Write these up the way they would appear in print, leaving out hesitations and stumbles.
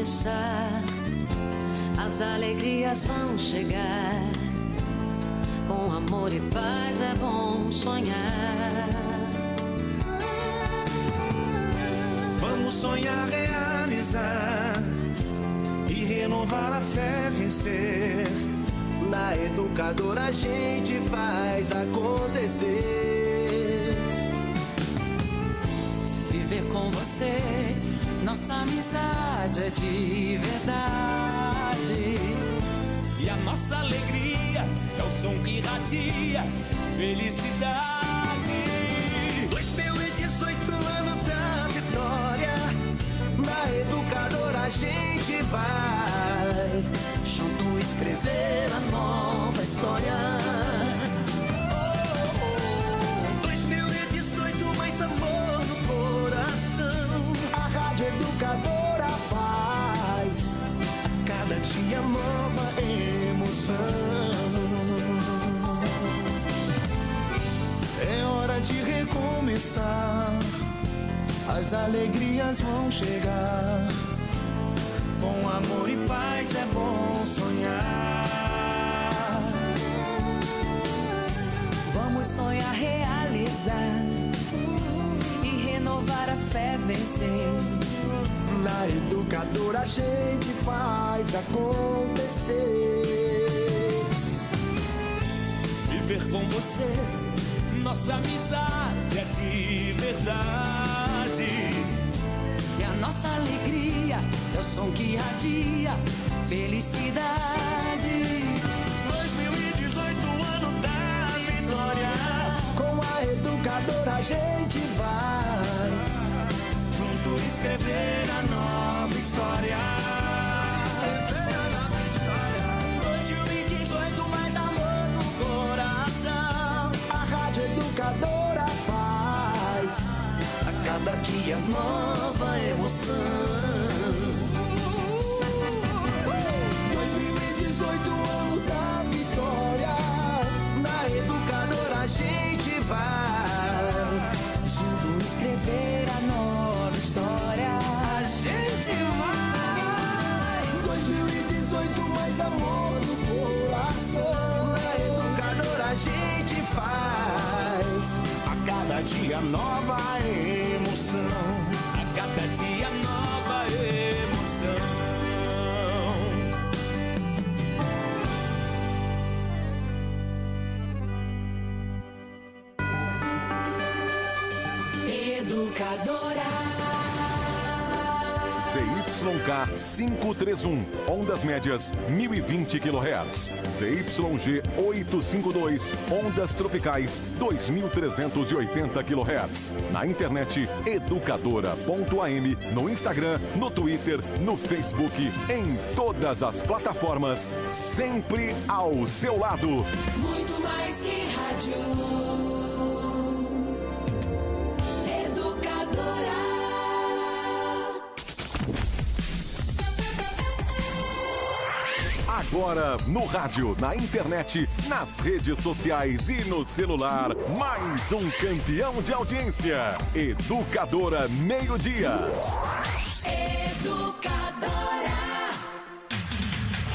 recomeçar, as alegrias vão chegar. Com amor e paz é bom sonhar. Vamos sonhar, realizar e renovar a fé, vencer. Na Educadora a gente faz acontecer. Viver com você, nossa amizade é de verdade. E a nossa alegria é o som que irradia felicidade. 2018, ano da vitória. Na Educadora a gente vai junto escrever a nova história. 2018, mais amor no coração. A Rádio Educadora faz a cada dia nova emoção. É hora de recomeçar, as alegrias vão chegar. Com amor e paz é bom sonhar. Vamos sonhar, realizar e renovar a fé, vencer. Na Educadora a gente faz acontecer. Viver com você, nossa amizade é de verdade. E a nossa alegria é o som que irradia felicidade. 2018, ano da vitória. Com a Educadora a gente vai Junto escrever a nova história. 2018, mais amor no coração. A Rádio Educadora faz a cada dia nova emoção. 2018, ano da vitória. Na Educadora a gente vai junto escrever a nova história. A gente vai. 2018, mais amor no coração. Na Educadora a gente faz a cada dia nova emoção. A cada dia nova emoção. Educadora. ZYK 531, ondas médias 1020 kHz. ZYG 852, ondas tropicais 2380 kHz. Na internet educadora.am, no Instagram, no Twitter, no Facebook, em todas as plataformas, sempre ao seu lado. Muito mais que rádio. Agora no rádio, na internet, nas redes sociais e no celular, mais um campeão de audiência. Educadora Meio-Dia. Educadora.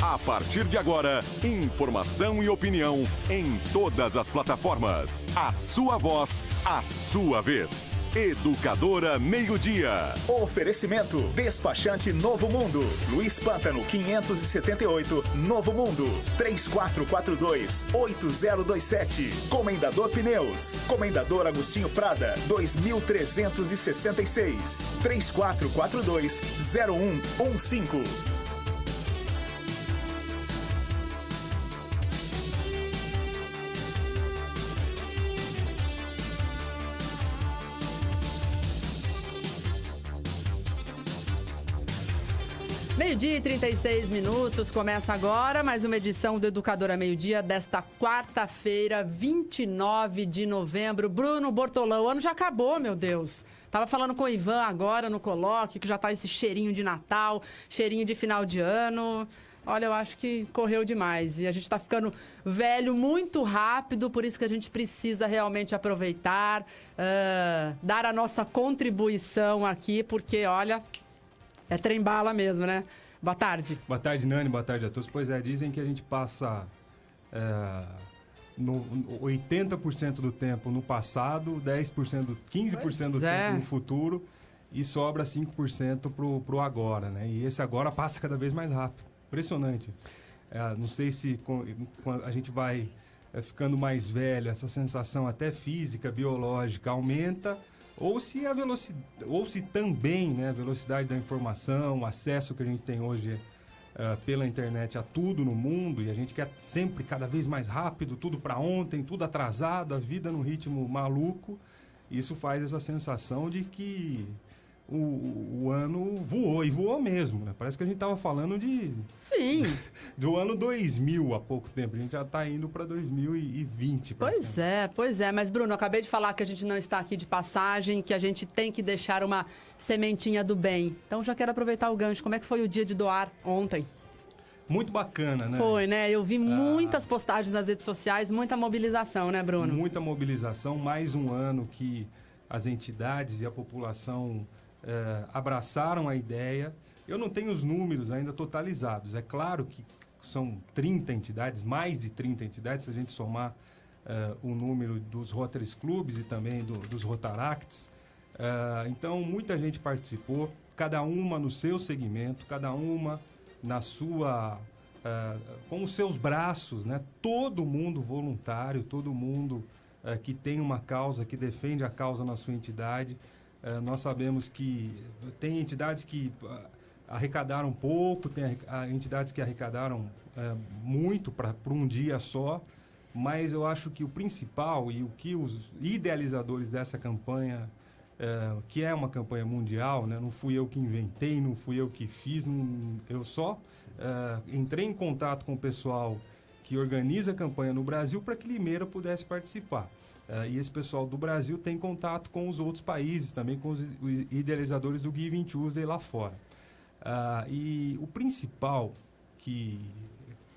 A partir de agora, informação e opinião em todas as plataformas. A sua voz, a sua vez. Educadora Meio-Dia. Oferecimento Despachante Novo Mundo. Luiz Pântano 578, Novo Mundo. 3442-8027. Comendador Pneus. Comendador Agostinho Prada 2366. 3442-0115. Meio-dia e 36 minutos, começa agora mais uma edição do Educadora Meio-Dia desta quarta-feira, 29 de novembro. Bruno Bortolão, o ano já acabou, meu Deus. Tava falando com o Ivan agora no Coloque, que já tá esse cheirinho de Natal, cheirinho de final de ano. Olha, eu acho que correu demais e a gente tá ficando velho muito rápido, por isso que a gente precisa realmente aproveitar, dar a nossa contribuição aqui, porque, olha... É trem-bala mesmo, né? Boa tarde. Boa tarde, Nani. Boa tarde a todos. Pois é, dizem que a gente passa 80% do tempo no passado, 15% do tempo no futuro e sobra 5% pro agora, né? E esse agora passa cada vez mais rápido. Impressionante. Não sei se quando a gente vai ficando mais velho, essa sensação até física, biológica aumenta, ou se a velocidade, ou se também, né, a velocidade da informação, o acesso que a gente tem hoje pela internet a tudo no mundo, e a gente quer sempre cada vez mais rápido, tudo para ontem, tudo atrasado, a vida num ritmo maluco, isso faz essa sensação de que o ano voou, e voou mesmo, né? Parece que a gente estava falando Sim. do ano 2000 há pouco tempo. A gente já está indo para 2020. Pois é. Mas, Bruno, eu acabei de falar que a gente não está aqui de passagem, que a gente tem que deixar uma sementinha do bem. Então, já quero aproveitar o gancho. Como é que foi o dia de doar ontem? Muito bacana, né? Foi, né? Eu vi muitas postagens nas redes sociais, muita mobilização, né, Bruno? Muita mobilização. Mais um ano que as entidades e a população abraçaram a ideia. Eu não tenho os números ainda totalizados. É claro que são 30 entidades, mais de 30 entidades, se a gente somar o número dos Rotary Clubs e também dos Rotaracts. Então, muita gente participou, cada uma no seu segmento, cada uma na sua... com os seus braços, né? Todo mundo voluntário, todo mundo que tem uma causa, que defende a causa na sua entidade. Nós sabemos que tem entidades que arrecadaram pouco, tem entidades que arrecadaram muito para um dia só, mas eu acho que o principal e o que os idealizadores dessa campanha, que é uma campanha mundial, né? Não fui eu que inventei, não fui eu que fiz, eu só entrei em contato com o pessoal que organiza a campanha no Brasil para que Limeira pudesse participar. E esse pessoal do Brasil tem contato com os outros países, também com os idealizadores do Giving Tuesday lá fora. E o principal, que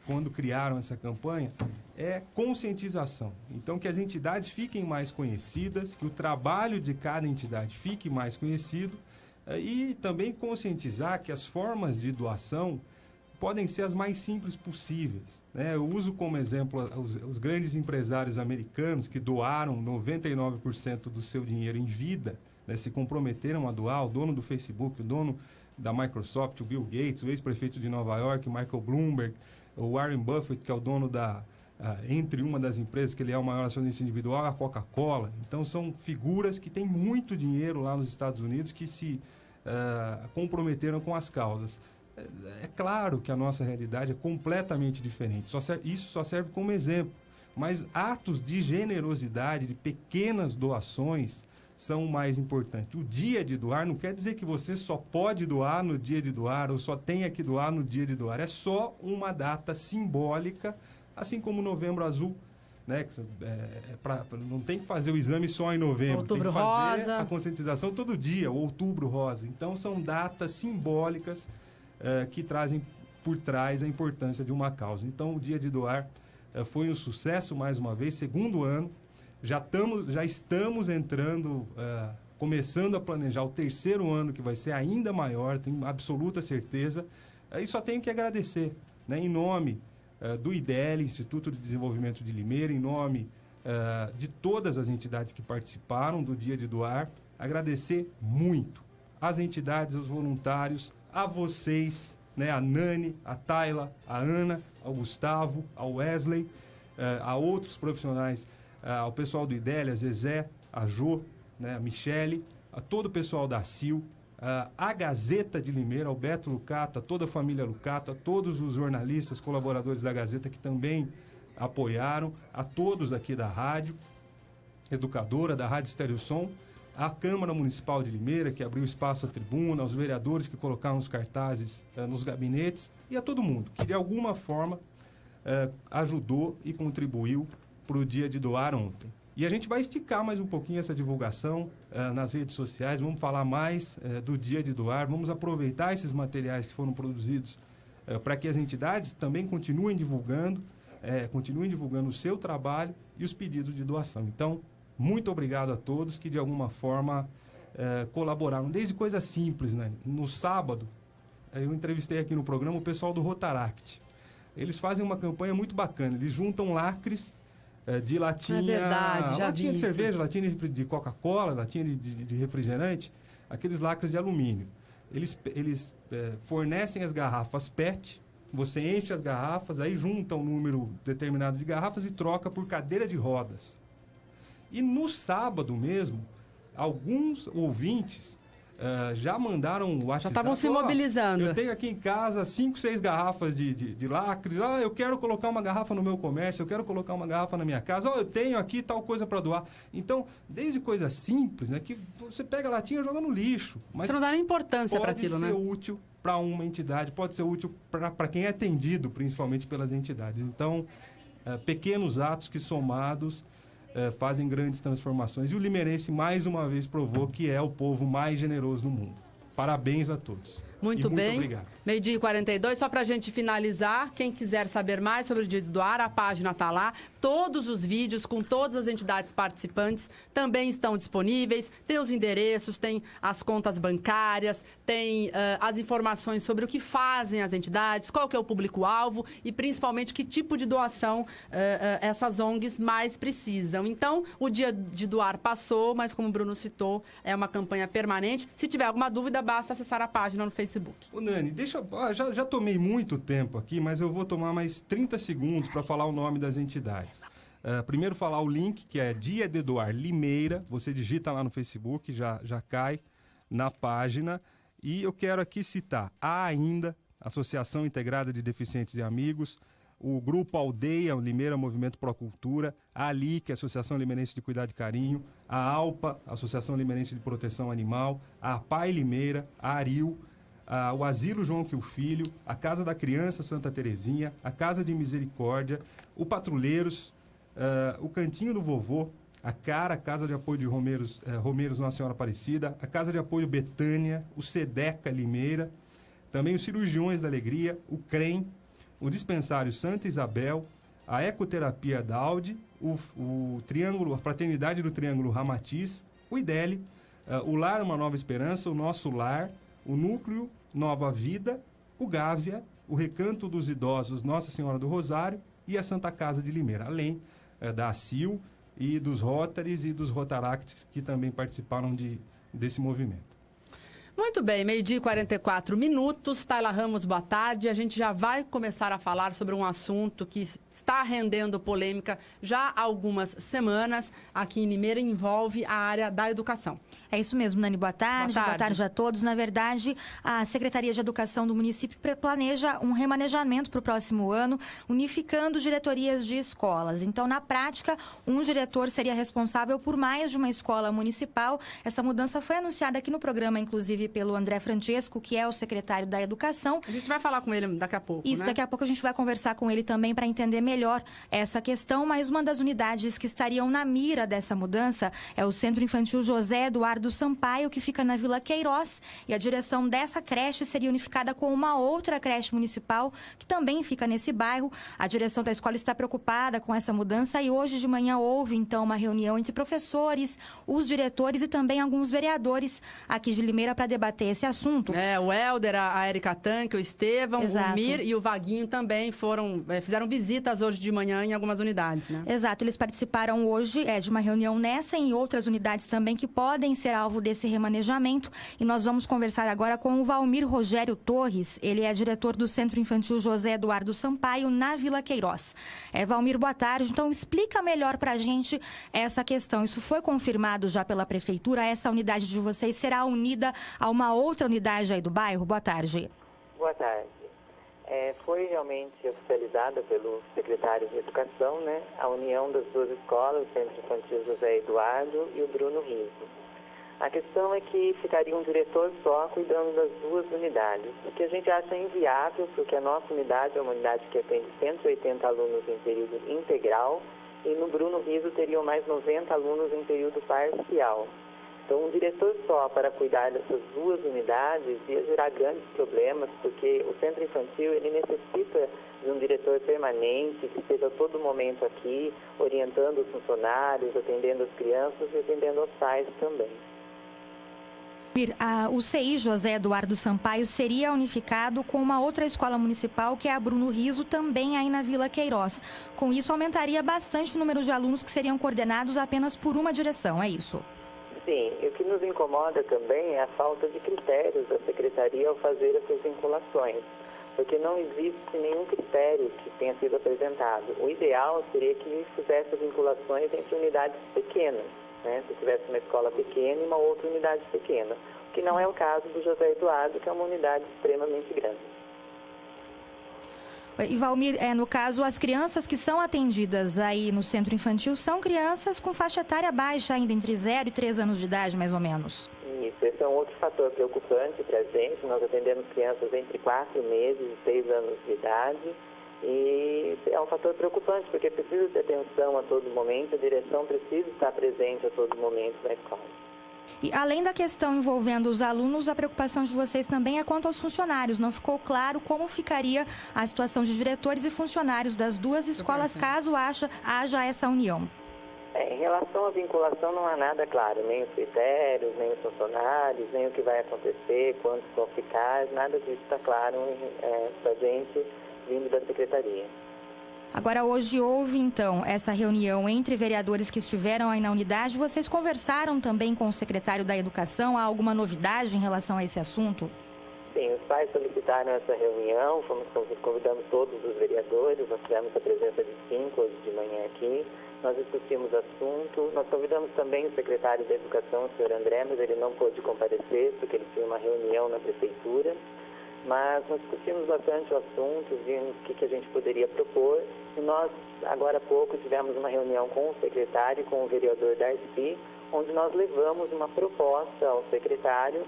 quando criaram essa campanha, é conscientização. Então, que as entidades fiquem mais conhecidas, que o trabalho de cada entidade fique mais conhecido e também conscientizar que as formas de doação podem ser as mais simples possíveis, né? Eu uso como exemplo os grandes empresários americanos que doaram 99% do seu dinheiro em vida, né? Se comprometeram a doar, o dono do Facebook, o dono da Microsoft, o Bill Gates, o ex-prefeito de Nova York, o Michael Bloomberg, o Warren Buffett, que é o dono entre uma das empresas, que ele é o maior acionista individual, a Coca-Cola. Então, são figuras que têm muito dinheiro lá nos Estados Unidos que se comprometeram com as causas. É claro que a nossa realidade é completamente diferente. Isso só serve como exemplo. Mas atos de generosidade, de pequenas doações, são o mais importante. O dia de doar não quer dizer que você só pode doar no dia de doar ou só tenha que doar no dia de doar. É só uma data simbólica, assim como o Novembro Azul, né? Não tem que fazer o exame só em novembro. Outubro tem que fazer Rosa. a conscientização todo dia, o Outubro Rosa. Então, são datas simbólicas que trazem por trás a importância de uma causa. Então, o dia de doar foi um sucesso, mais uma vez, segundo ano. Já estamos entrando, começando a planejar o terceiro ano, que vai ser ainda maior, tenho absoluta certeza. E só tenho que agradecer, né, em nome do IDL, Instituto de Desenvolvimento de Limeira, em nome de todas as entidades que participaram do Dia de Doar, agradecer muito às entidades, aos voluntários, a vocês, né, a Nani, a Tayla, a Ana, ao Gustavo, ao Wesley, a outros profissionais, ao pessoal do IDEL, a Zezé, a Jô, né, a Michele, a todo o pessoal da CIL, a Gazeta de Limeira, ao Beto Lucato, a toda a família Lucato, a todos os jornalistas, colaboradores da Gazeta que também apoiaram, a todos aqui da Rádio Educadora, da Rádio Estéreo Som, a Câmara Municipal de Limeira, que abriu espaço à tribuna, aos vereadores que colocaram os cartazes nos gabinetes, e a todo mundo que, de alguma forma, ajudou e contribuiu para o Dia de Doar ontem. E a gente vai esticar mais um pouquinho essa divulgação nas redes sociais, vamos falar mais do Dia de Doar, vamos aproveitar esses materiais que foram produzidos para que as entidades também continuem divulgando o seu trabalho e os pedidos de doação. Então, muito obrigado a todos que, de alguma forma, colaboraram, desde coisas simples, né? No sábado, eu entrevistei aqui no programa o pessoal do Rotaract. Eles fazem uma campanha muito bacana. Eles juntam lacres de latinha... É verdade, já latinha vi de isso. cerveja, latinha de Coca-Cola, latinha de refrigerante, aqueles lacres de alumínio. Eles fornecem as garrafas PET, você enche as garrafas, aí junta um número determinado de garrafas e troca por cadeira de rodas. E no sábado mesmo, alguns ouvintes já mandaram o WhatsApp. Já estavam se mobilizando. Eu tenho aqui em casa 5, 6 garrafas de lacres. Eu quero colocar uma garrafa no meu comércio, eu quero colocar uma garrafa na minha casa. Eu tenho aqui tal coisa para doar. Então, desde coisas simples, né, que você pega a latinha e joga no lixo. Mas você não dá nem importância para aquilo, né? Pode ser útil para uma entidade, pode ser útil para quem é atendido, principalmente pelas entidades. Então, pequenos atos que somados fazem grandes transformações. E o limeirense, mais uma vez, provou que é o povo mais generoso do mundo. Parabéns a todos. Muito bem. Obrigado. 12h42, só para a gente finalizar, quem quiser saber mais sobre o Dia de Doar, a página está lá. Todos os vídeos com todas as entidades participantes também estão disponíveis. Tem os endereços, tem as contas bancárias, tem as informações sobre o que fazem as entidades, qual que é o público-alvo e principalmente que tipo de doação essas ONGs mais precisam. Então, o Dia de Doar passou, mas como o Bruno citou, é uma campanha permanente. Se tiver alguma dúvida, basta acessar a página no Facebook. Ô Nani, já tomei muito tempo aqui, mas eu vou tomar mais 30 segundos para falar o nome das entidades. Primeiro falar o link, que é Dia de Doar Limeira. Você digita lá no Facebook, já cai na página. E eu quero aqui citar a AINDA, Associação Integrada de Deficientes e Amigos, o Grupo Aldeia Limeira, Movimento Procultura, a ALIC, Associação Limeirense de Cuidar de Carinho, a ALPA, Associação Limeirense de Proteção Animal, a APAI Limeira, a ARIL, o Asilo João Quil Filho, a Casa da Criança Santa Terezinha, a Casa de Misericórdia, o Patrulheiros, o Cantinho do Vovô, a CARA, Casa de Apoio de Romeiros Nossa Senhora Aparecida, a Casa de Apoio Betânia, o SEDECA Limeira, também os Cirurgiões da Alegria, o CREM, o Dispensário Santa Isabel, a Ecoterapia Daudi, a Fraternidade do Triângulo Ramatiz, o IDELE, o Lar Uma Nova Esperança, o Nosso Lar, o Núcleo Nova Vida, o Gávea, o Recanto dos Idosos Nossa Senhora do Rosário e a Santa Casa de Limeira, além da ACIL e dos Rotaries e dos Rotaracts que também participaram desse movimento. Muito bem, 12h44. Tayla Ramos, boa tarde. A gente já vai começar a falar sobre um assunto que está rendendo polêmica já há algumas semanas aqui em Limeira, envolve a área da educação. É isso mesmo, Nani. Boa tarde. Boa tarde a todos. Na verdade, a Secretaria de Educação do município planeja um remanejamento para o próximo ano, unificando diretorias de escolas. Então, na prática, um diretor seria responsável por mais de uma escola municipal. Essa mudança foi anunciada aqui no programa, inclusive, pelo André Francesco, que é o secretário da Educação. A gente vai falar com ele daqui a pouco, Isso, né? Daqui a pouco a gente vai conversar com ele também para entender melhor essa questão, mas uma das unidades que estariam na mira dessa mudança é o Centro Infantil José Eduardo Sampaio, que fica na Vila Queiroz, e a direção dessa creche seria unificada com uma outra creche municipal, que também fica nesse bairro. A direção da escola está preocupada com essa mudança e hoje de manhã houve, então, uma reunião entre professores, os diretores e também alguns vereadores aqui de Limeira para debater esse assunto. O Helder, a Érica Tanque, o Estevão, Exato. o Mir e o Vaguinho também fizeram visitas hoje de manhã em algumas unidades, né? Exato, eles participaram hoje de uma reunião nessa e em outras unidades também que podem ser alvo desse remanejamento. E nós vamos conversar agora com o Valmir Rogério Torres. Ele é diretor do Centro Infantil José Eduardo Sampaio, na Vila Queiroz. Valmir, boa tarde. Então, explica melhor para a gente essa questão. Isso foi confirmado já pela Prefeitura? Essa unidade de vocês será unida a uma outra unidade aí do bairro? Boa tarde. Boa tarde. Foi realmente oficializada pelo secretário de Educação, né, a união das duas escolas, o Centro Infantil José Eduardo e o Bruno Riso. A questão é que ficaria um diretor só cuidando das duas unidades, o que a gente acha inviável, porque a nossa unidade é uma unidade que atende 180 alunos em período integral e no Bruno Riso teriam mais 90 alunos em período parcial. Então, um diretor só para cuidar dessas duas unidades ia gerar grandes problemas, porque o centro infantil ele necessita de um diretor permanente, que esteja a todo momento aqui, orientando os funcionários, atendendo as crianças e atendendo os pais também. O CI José Eduardo Sampaio seria unificado com uma outra escola municipal, que é a Bruno Riso, também aí na Vila Queiroz. Com isso, aumentaria bastante o número de alunos que seriam coordenados apenas por uma direção, é isso? Sim, e o que nos incomoda também é a falta de critérios da Secretaria ao fazer essas vinculações, porque não existe nenhum critério que tenha sido apresentado. O ideal seria que fizesse vinculações entre unidades pequenas, né? Se tivesse uma escola pequena e uma outra unidade pequena, que não é o caso do José Eduardo, que é uma unidade extremamente grande. E Valmir, no caso, as crianças que são atendidas aí no centro infantil são crianças com faixa etária baixa, ainda entre 0 e 3 anos de idade, mais ou menos. Isso, esse é um outro fator preocupante para a gente. Nós atendemos crianças entre 4 meses e 6 anos de idade. E é um fator preocupante, porque precisa ter atenção a todo momento, a direção precisa estar presente a todo momento na escola. E além da questão envolvendo os alunos, a preocupação de vocês também é quanto aos funcionários. Não ficou claro como ficaria a situação de diretores e funcionários das duas escolas, caso haja essa união. Em relação à vinculação, não há nada claro, nem os critérios, nem os funcionários, nem o que vai acontecer, quantos vão ficar, nada disso está claro para a gente, vindo da Secretaria. Agora, hoje houve, então, essa reunião entre vereadores que estiveram aí na unidade. Vocês conversaram também com o secretário da Educação? Há alguma novidade em relação a esse assunto? Sim, os pais solicitaram essa reunião, convidamos todos os vereadores, nós tivemos a presença de 5 hoje de manhã aqui, nós discutimos o assunto, nós convidamos também o secretário da Educação, o senhor André, mas ele não pôde comparecer, porque ele tinha uma reunião na prefeitura. Mas nós discutimos bastante o assunto, vimos o que a gente poderia propor. E nós, agora há pouco, tivemos uma reunião com o secretário e com o vereador Darcy, onde nós levamos uma proposta ao secretário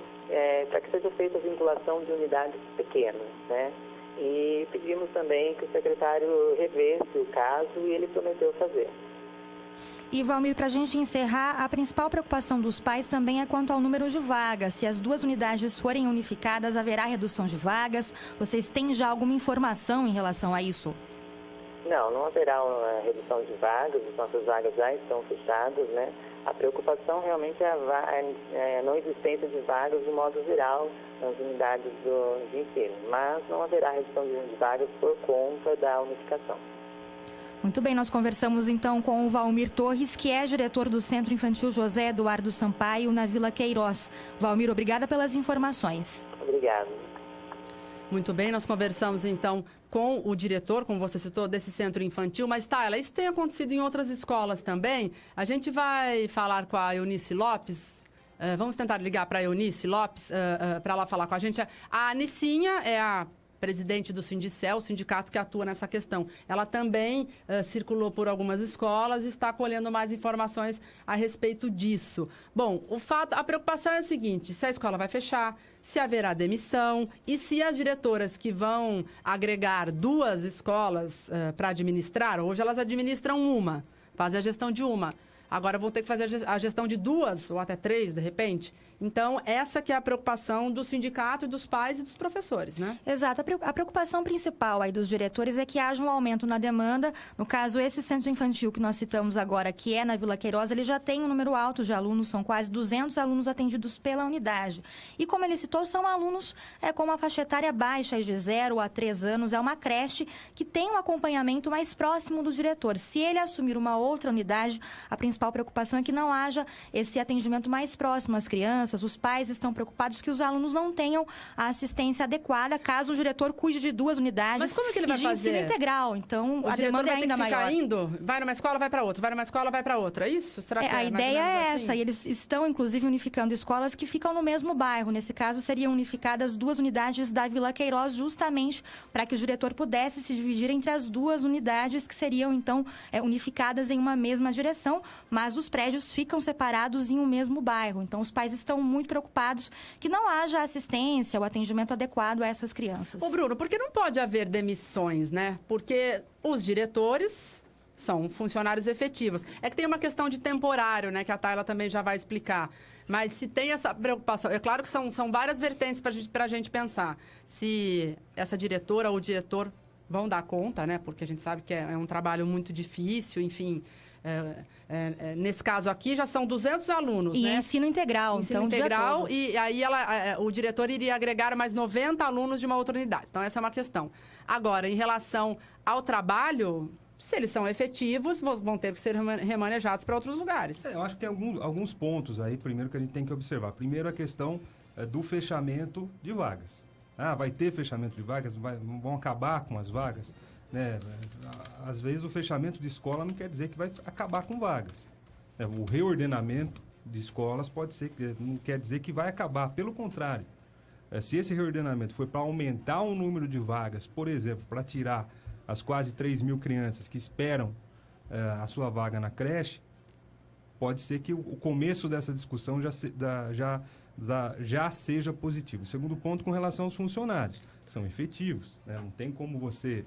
para que seja feita a vinculação de unidades pequenas, né? E pedimos também que o secretário revesse o caso e ele prometeu fazer. E, Valmir, para a gente encerrar, a principal preocupação dos pais também é quanto ao número de vagas. Se as duas unidades forem unificadas, haverá redução de vagas? Vocês têm já alguma informação em relação a isso? Não haverá uma redução de vagas, as nossas vagas já estão fechadas, né? A preocupação realmente é a não existência de vagas de modo geral nas unidades de ensino, mas não haverá redução de vagas por conta da unificação. Muito bem, nós conversamos então com o Valmir Torres, que é diretor do Centro Infantil José Eduardo Sampaio, na Vila Queiroz. Valmir, obrigada pelas informações. Obrigado. Muito bem, nós conversamos então com o diretor, como você citou, desse centro infantil. Mas, Tayla, isso tem acontecido em outras escolas também. A gente vai falar com a Eunice Lopes. Vamos tentar ligar para a Eunice Lopes para ela falar com a gente. A Anicinha é a presidente do Sindicel, o sindicato que atua nessa questão. Ela também circulou por algumas escolas e está colhendo mais informações a respeito disso. Bom, a preocupação é a seguinte: se a escola vai fechar, se haverá demissão e se as diretoras que vão agregar duas escolas para administrar, hoje elas administram uma, fazem a gestão de uma. Agora vão ter que fazer a gestão de duas ou até 3, de repente. Então, essa que é a preocupação do sindicato e dos pais e dos professores, né? Exato. A preocupação principal aí dos diretores é que haja um aumento na demanda. No caso, esse centro infantil que nós citamos agora, que é na Vila Queiroz, ele já tem um número alto de alunos, são quase 200 alunos atendidos pela unidade. E como ele citou, são alunos com uma faixa etária baixa, de 0 a 3 anos. É uma creche que tem um acompanhamento mais próximo do diretor. Se ele assumir uma outra unidade, a principal preocupação é que não haja esse atendimento mais próximo às crianças. Os pais estão preocupados que os alunos não tenham a assistência adequada caso o diretor cuide de duas unidades. Mas como que ele vai fazer? Ensino integral. Então, a demanda é ainda maior. Ficar indo, vai numa escola, vai para outra, vai numa escola, vai para outra. É isso? Será que a ideia é assim? essa. E eles estão, inclusive, unificando escolas que ficam no mesmo bairro. Nesse caso, seriam unificadas duas unidades da Vila Queiroz, justamente para que o diretor pudesse se dividir entre as duas unidades que seriam, então, unificadas em uma mesma direção, mas os prédios ficam separados em um mesmo bairro. Então, os pais estão muito preocupados que não haja assistência ou atendimento adequado a essas crianças. Ô, Bruno, por que não pode haver demissões, né? Porque os diretores são funcionários efetivos. É que tem uma questão de temporário, né? Que a Tayla também já vai explicar. Mas se tem essa preocupação... É claro que são várias vertentes para a gente pensar. Se essa diretora ou o diretor vão dar conta, né? Porque a gente sabe que é um trabalho muito difícil, enfim... nesse caso aqui, já são 200 alunos, E né? ensino integral. Ensino então, o dia integral, todo. e aí o diretor iria agregar mais 90 alunos de uma outra unidade. Então, essa é uma questão. Agora, em relação ao trabalho, se eles são efetivos, vão ter que ser remanejados para outros lugares. Eu acho que tem alguns pontos aí, primeiro, que a gente tem que observar. Primeiro, a questão do fechamento de vagas. Vai ter fechamento de vagas? Vão acabar com as vagas? Né? Às vezes, o fechamento de escola não quer dizer que vai acabar com vagas. O reordenamento de escolas não quer dizer que vai acabar. Pelo contrário, se esse reordenamento foi para aumentar o número de vagas, por exemplo, para tirar as quase 3 mil crianças que esperam a sua vaga na creche, pode ser que o começo dessa discussão já seja positivo. O segundo ponto, com relação aos funcionários. São efetivos, né? Não tem como você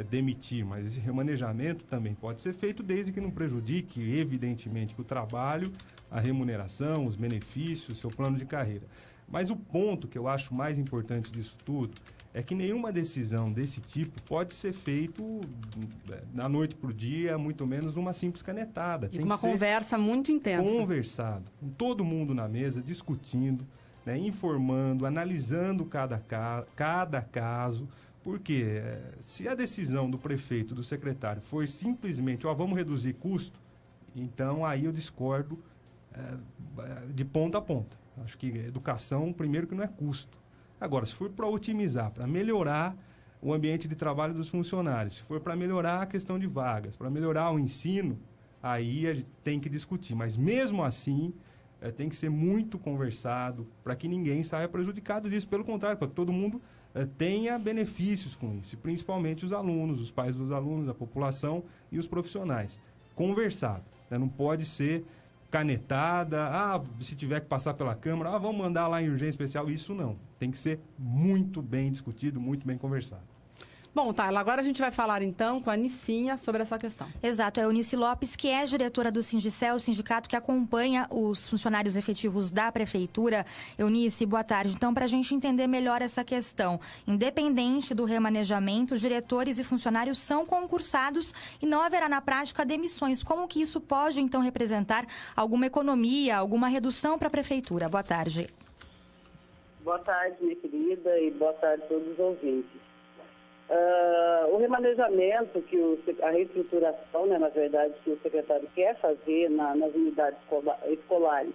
demitir, mas esse remanejamento também pode ser feito desde que não prejudique, evidentemente, o trabalho, a remuneração, os benefícios, seu plano de carreira. Mas o ponto que eu acho mais importante disso tudo é que nenhuma decisão desse tipo pode ser feito da noite para o dia, muito menos numa simples canetada. Tem uma conversa muito intensa. Conversado, com todo mundo na mesa, discutindo, né, informando, analisando cada caso, porque se a decisão do prefeito, do secretário, for simplesmente, vamos reduzir custo, então aí eu discordo de ponta a ponta. Acho que educação, primeiro, que não é custo. Agora, se for para otimizar, para melhorar o ambiente de trabalho dos funcionários, se for para melhorar a questão de vagas, para melhorar o ensino, aí a gente tem que discutir. Mas mesmo assim, tem que ser muito conversado para que ninguém saia prejudicado disso. Pelo contrário, para que todo mundo tenha benefícios com isso, principalmente os alunos, os pais dos alunos, a população e os profissionais. Conversado, né? Não pode ser canetada, se tiver que passar pela Câmara, vamos mandar lá em urgência especial. Isso não. Tem que ser muito bem discutido, muito bem conversado. Bom, Tayla, agora a gente vai falar então com a Nicinha sobre essa questão. Exato, é a Eunice Lopes, que é diretora do Sindicel, o sindicato que acompanha os funcionários efetivos da Prefeitura. Eunice, boa tarde. Então, para a gente entender melhor essa questão, independente do remanejamento, os diretores e funcionários são concursados e não haverá na prática demissões. Como que isso pode, então, representar alguma economia, alguma redução para a Prefeitura? Boa tarde. Boa tarde, minha querida, e boa tarde a todos os ouvintes. O remanejamento, a reestruturação, né, na verdade, que o secretário quer fazer nas unidades escolares,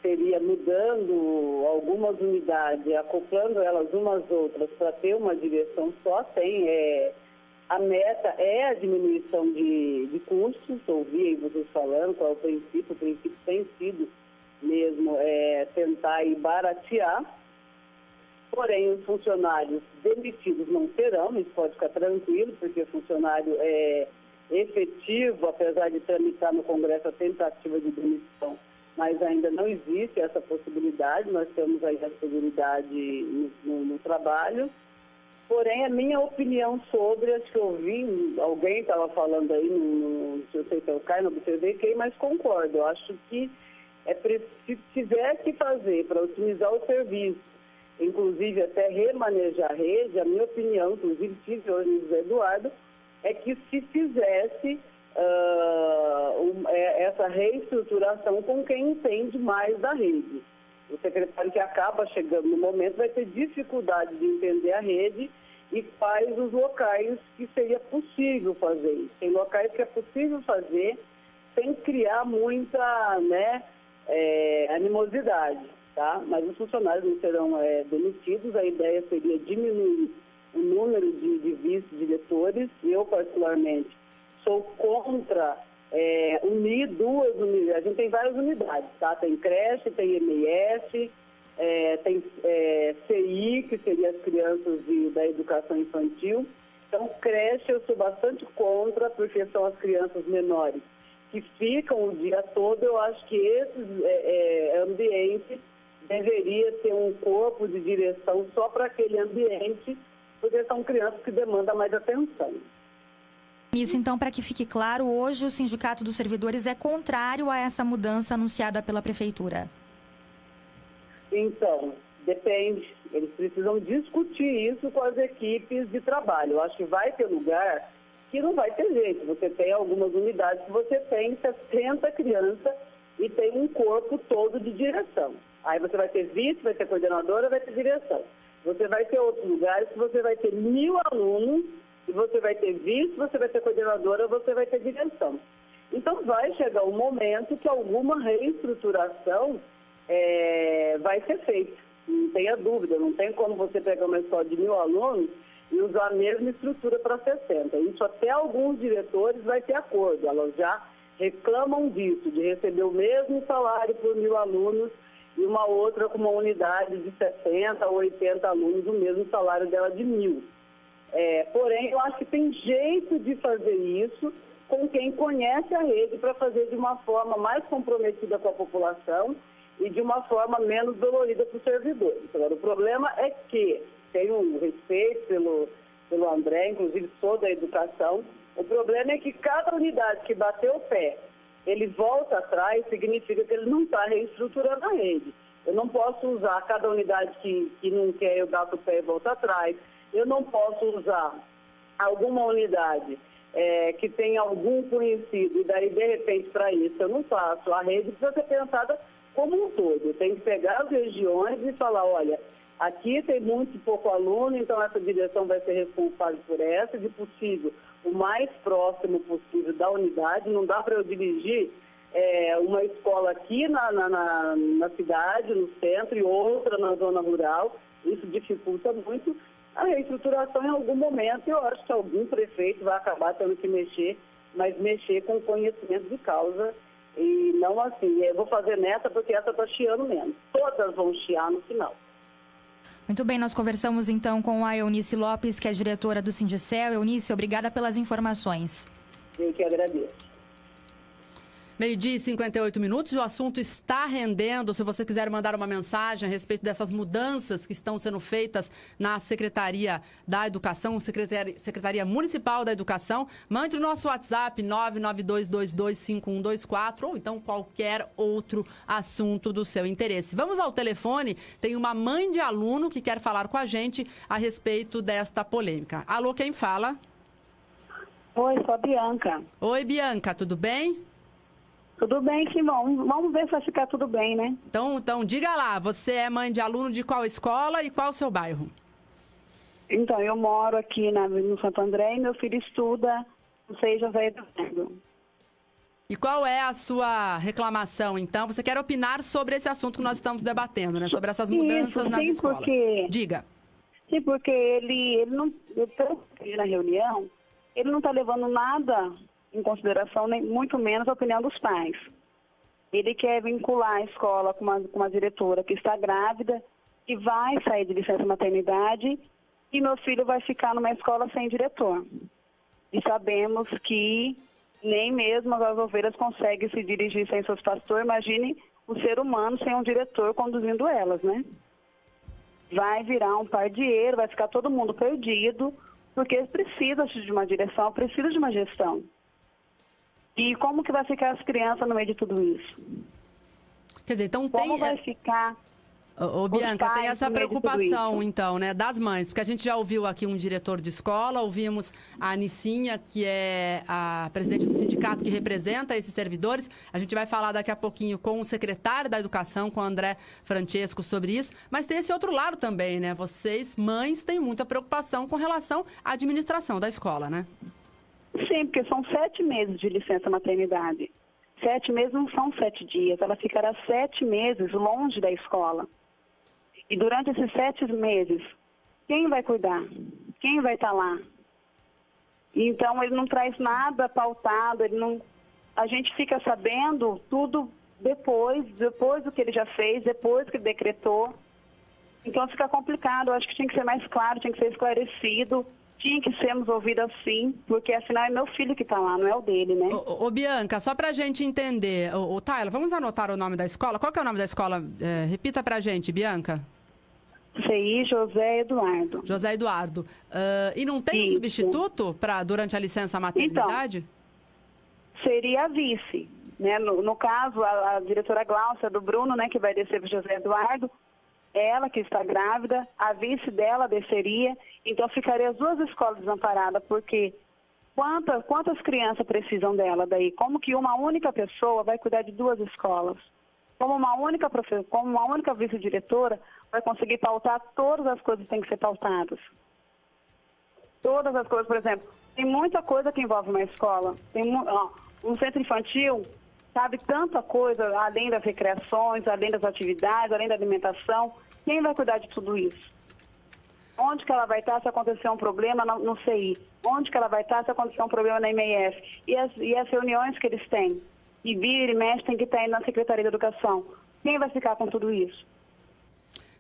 seria mudando algumas unidades, acoplando elas umas às outras para ter uma direção só. A meta é a diminuição de custos. Ouvi aí vocês falando qual é o princípio tem sido mesmo tentar ir baratear. Porém, os funcionários demitidos não terão, isso pode ficar tranquilo, porque o funcionário é efetivo, apesar de tramitar no Congresso a tentativa de demissão, mas ainda não existe essa possibilidade, nós temos aí a seguridade no trabalho. Porém, a minha opinião sobre, acho que eu ouvi, alguém estava falando aí, não sei se eu caio, não observei quem, mas concordo. Eu acho que se tiver que fazer para otimizar o serviço, inclusive até remanejar a rede, a minha opinião, inclusive tive hoje no José Eduardo, é que se fizesse essa reestruturação com quem entende mais da rede. O secretário que acaba chegando no momento vai ter dificuldade de entender a rede e quais os locais que seria possível fazer isso. Tem locais que é possível fazer sem criar muita animosidade. Tá? Mas os funcionários não serão demitidos. A ideia seria diminuir o número de vice-diretores. Eu, particularmente, sou contra unir duas unidades. A gente tem várias unidades, tá? Tem creche, tem MES, tem CI, que seria as crianças da educação infantil. Então, creche eu sou bastante contra, porque são as crianças menores que ficam o dia todo. Eu acho que esses ambientes deveria ter um corpo de direção só para aquele ambiente, porque são crianças que demandam mais atenção. Isso, então, para que fique claro, hoje o Sindicato dos Servidores é contrário a essa mudança anunciada pela Prefeitura. Então, depende. Eles precisam discutir isso com as equipes de trabalho. Eu acho que vai ter lugar que não vai ter jeito. Você tem algumas unidades que você tem 60 crianças e tem um corpo todo de direção. Aí você vai ter vice, vai ter coordenadora, vai ter direção. Você vai ter outros lugares que você vai ter 1.000 alunos e você vai ter vice, você vai ter coordenadora, você vai ter direção. Então vai chegar um momento que alguma reestruturação vai ser feita. Não tenha dúvida, não tem como você pegar uma escola de 1.000 alunos e usar a mesma estrutura para 60. Isso até alguns diretores vai ter acordo. Elas já reclamam disso, de receber o mesmo salário por 1.000 alunos e uma outra com uma unidade de 60 ou 80 alunos, o mesmo salário dela de 1.000. Porém, eu acho que tem jeito de fazer isso com quem conhece a rede para fazer de uma forma mais comprometida com a população e de uma forma menos dolorida para os servidores. Agora, o problema é que tenho um respeito pelo André, inclusive sou da educação. O problema é que cada unidade que bateu o pé, ele volta atrás, significa que ele não está reestruturando a rede. Eu não posso usar cada unidade que não quer, eu bato o pé e volto atrás. Eu não posso usar alguma unidade que tem algum conhecido e daí, de repente, para isso eu não faço. A rede precisa ser pensada como um todo. Eu tenho que pegar as regiões e falar, olha, aqui tem muito pouco aluno, então essa direção vai ser responsável por essa, de possível, o mais próximo possível da unidade. Não dá para eu dirigir uma escola aqui na cidade, no centro, e outra na zona rural. Isso dificulta muito a reestruturação em algum momento. Eu acho que algum prefeito vai acabar tendo que mexer, mas mexer com conhecimento de causa. E não assim, eu vou fazer nessa porque essa está chiando menos. Todas vão chiar no final. Muito bem, nós conversamos então com a Eunice Lopes, que é diretora do Sindicel. Eunice, obrigada pelas informações. Eu que agradeço. 12h58, o assunto está rendendo. Se você quiser mandar uma mensagem a respeito dessas mudanças que estão sendo feitas na Secretaria da Educação, Secretaria Municipal da Educação, mande o nosso WhatsApp 992225124 ou então qualquer outro assunto do seu interesse. Vamos ao telefone, tem uma mãe de aluno que quer falar com a gente a respeito desta polêmica. Alô, quem fala? Oi, sou a Bianca. Oi, Bianca, tudo bem? Tudo bem, Simão. Vamos ver se vai ficar tudo bem, né? Então, diga lá, você é mãe de aluno de qual escola e qual o seu bairro? Então, eu moro aqui no Santo André e meu filho estuda no Sei José Eduardo. E qual é a sua reclamação, então? Você quer opinar sobre esse assunto que nós estamos debatendo, né? Sobre essas mudanças nas escolas. Diga. Sim, porque ele não... na reunião, ele não está levando nada em consideração, nem muito menos a opinião dos pais. Ele quer vincular a escola com uma diretora que está grávida e vai sair de licença maternidade e meu filho vai ficar numa escola sem diretor. E sabemos que nem mesmo as ovelhas conseguem se dirigir sem seus pastores. Imagine o ser humano sem um diretor conduzindo elas, né? Vai virar um pardieiro, vai ficar todo mundo perdido, porque precisa de uma direção, precisa de uma gestão. E como que vai ficar as crianças no meio de tudo isso? Quer dizer, então como vai ficar... Ô, Bianca, tem essa preocupação, então, né, das mães, porque a gente já ouviu aqui um diretor de escola, ouvimos a Anicinha, que é a presidente do sindicato que representa esses servidores. A gente vai falar daqui a pouquinho com o secretário da Educação, com o André Francesco, sobre isso. Mas tem esse outro lado também, né? Vocês, mães, têm muita preocupação com relação à administração da escola, né? Sim, porque são 7 meses de licença maternidade. 7 meses não são 7 dias. Ela ficará 7 meses longe da escola. E durante esses 7 meses, quem vai cuidar? Quem vai estar lá? Então, ele não traz nada pautado, a gente fica sabendo tudo depois do que ele já fez, depois que ele decretou. Então, fica complicado. Eu acho que tinha que ser mais claro, tinha que ser esclarecido, tinha que sermos ouvidos assim, porque afinal é meu filho que está lá, não é o dele, né? Ô, Bianca, só pra gente entender, Tayla, vamos anotar o nome da escola? Qual que é o nome da escola? Repita pra gente, Bianca. CI José Eduardo. José Eduardo. E não tem um substituto durante a licença maternidade? Então, seria a vice, né? No caso, a diretora Glaucia do Bruno, né, que vai descer para José Eduardo, ela que está grávida, a vice dela desceria, então ficaria as duas escolas desamparadas, porque Quantas crianças precisam dela daí? Como que uma única pessoa vai cuidar de 2 escolas? Como uma única vice-diretora vai conseguir pautar todas as coisas que têm que ser pautadas? Todas as coisas, por exemplo, tem muita coisa que envolve uma escola. Tem um centro infantil, sabe, tanta coisa, além das recreações, além das atividades, além da alimentação. Quem vai cuidar de tudo isso? Onde que ela vai estar se acontecer um problema no CI? Onde que ela vai estar se acontecer um problema na IMF? E as reuniões que eles têm? E vira e mexe tem que estar aí na Secretaria de Educação. Quem vai ficar com tudo isso?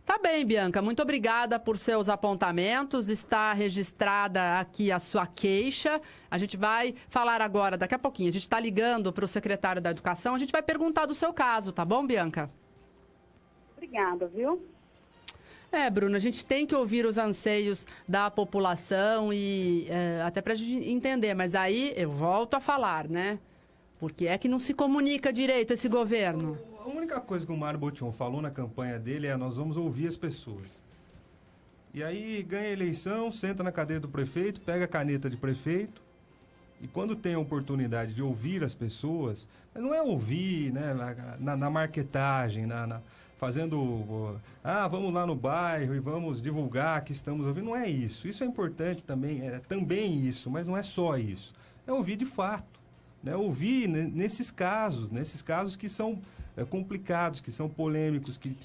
Tá bem, Bianca. Muito obrigada por seus apontamentos. Está registrada aqui a sua queixa. A gente vai falar agora, daqui a pouquinho. A gente está ligando para o secretário da Educação. A gente vai perguntar do seu caso, tá bom, Bianca? Obrigada, viu? Bruno, a gente tem que ouvir os anseios da população e até para a gente entender. Mas aí eu volto a falar, né? Porque é que não se comunica direito esse governo. A única coisa que o Mário Botion falou na campanha dele é: nós vamos ouvir as pessoas. E aí ganha a eleição, senta na cadeira do prefeito, pega a caneta de prefeito, e quando tem a oportunidade de ouvir as pessoas, mas não é ouvir, né, na marketagem, fazendo, vamos lá no bairro e vamos divulgar que estamos ouvindo. Não é isso. Isso é importante também, é também isso, mas não é só isso. É ouvir de fato, né? Ouvir nesses casos que são complicados, que são polêmicos, que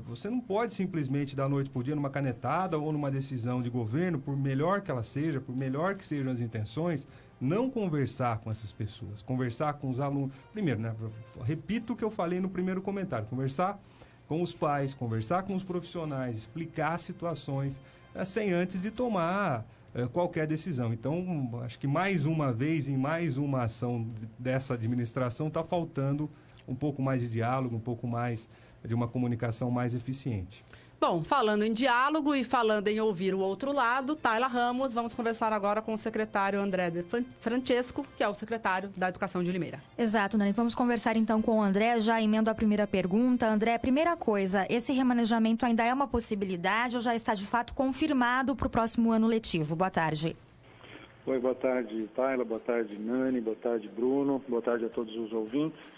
você não pode simplesmente da noite por dia, numa canetada ou numa decisão de governo, por melhor que ela seja, por melhor que sejam as intenções, não conversar com essas pessoas, conversar com os alunos. Primeiro, né, repito o que eu falei no primeiro comentário, conversar com os pais, conversar com os profissionais, explicar situações, sem antes de tomar qualquer decisão. Então, acho que mais uma vez, em mais uma ação dessa administração, está faltando um pouco mais de diálogo, um pouco mais de uma comunicação mais eficiente. Bom, falando em diálogo e falando em ouvir o outro lado, Tayla Ramos, vamos conversar agora com o secretário André de Francesco, que é o secretário da Educação de Limeira. Exato, Nani. Vamos conversar então com o André, já emendo a primeira pergunta. André, primeira coisa, esse remanejamento ainda é uma possibilidade ou já está de fato confirmado para o próximo ano letivo? Boa tarde. Oi, boa tarde, Tayla, boa tarde, Nani, boa tarde, Bruno, boa tarde a todos os ouvintes.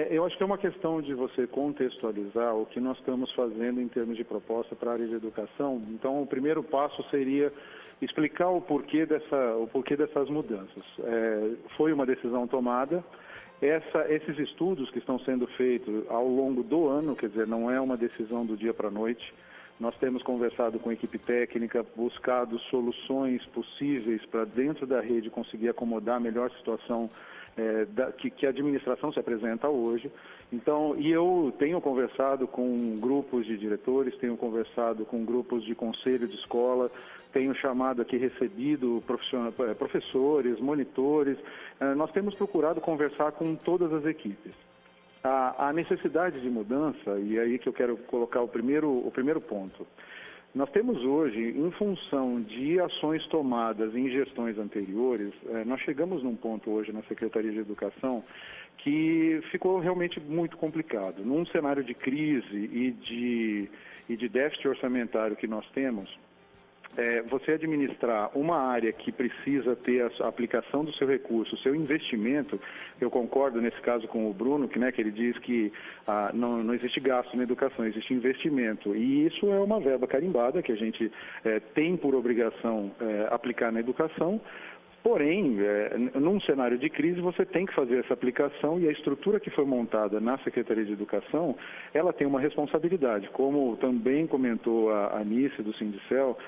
Eu acho que é uma questão de você contextualizar o que nós estamos fazendo em termos de proposta para a área de educação. Então, o primeiro passo seria explicar o porquê dessas mudanças. Foi uma decisão tomada. Esses estudos que estão sendo feitos ao longo do ano, quer dizer, não é uma decisão do dia para a noite. Nós temos conversado com a equipe técnica, buscado soluções possíveis para dentro da rede conseguir acomodar a melhor situação que a administração se apresenta hoje. Então, e eu tenho conversado com grupos de diretores, tenho conversado com grupos de conselho de escola, tenho chamado aqui, recebido professores, monitores. Nós temos procurado conversar com todas as equipes. A necessidade de mudança, e é aí que eu quero colocar o primeiro ponto. Nós temos hoje, em função de ações tomadas em gestões anteriores, nós chegamos num ponto hoje na Secretaria de Educação que ficou realmente muito complicado. Num cenário de crise e de déficit orçamentário que nós temos, você administrar uma área que precisa ter a aplicação do seu recurso, o seu investimento, eu concordo nesse caso com o Bruno, que ele diz que não existe gasto na educação, existe investimento. E isso é uma verba carimbada que a gente tem por obrigação aplicar na educação. Porém, num cenário de crise, você tem que fazer essa aplicação e a estrutura que foi montada na Secretaria de Educação, ela tem uma responsabilidade. Como também comentou a Anice do Sindicel,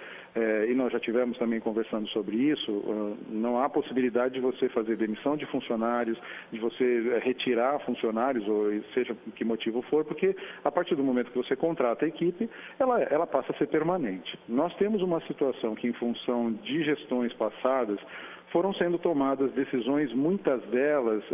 e nós já tivemos também conversando sobre isso, não há possibilidade de você fazer demissão de funcionários, de você retirar funcionários, ou seja que motivo for, porque a partir do momento que você contrata a equipe, ela passa a ser permanente. Nós temos uma situação que, em função de gestões passadas, foram sendo tomadas decisões, muitas delas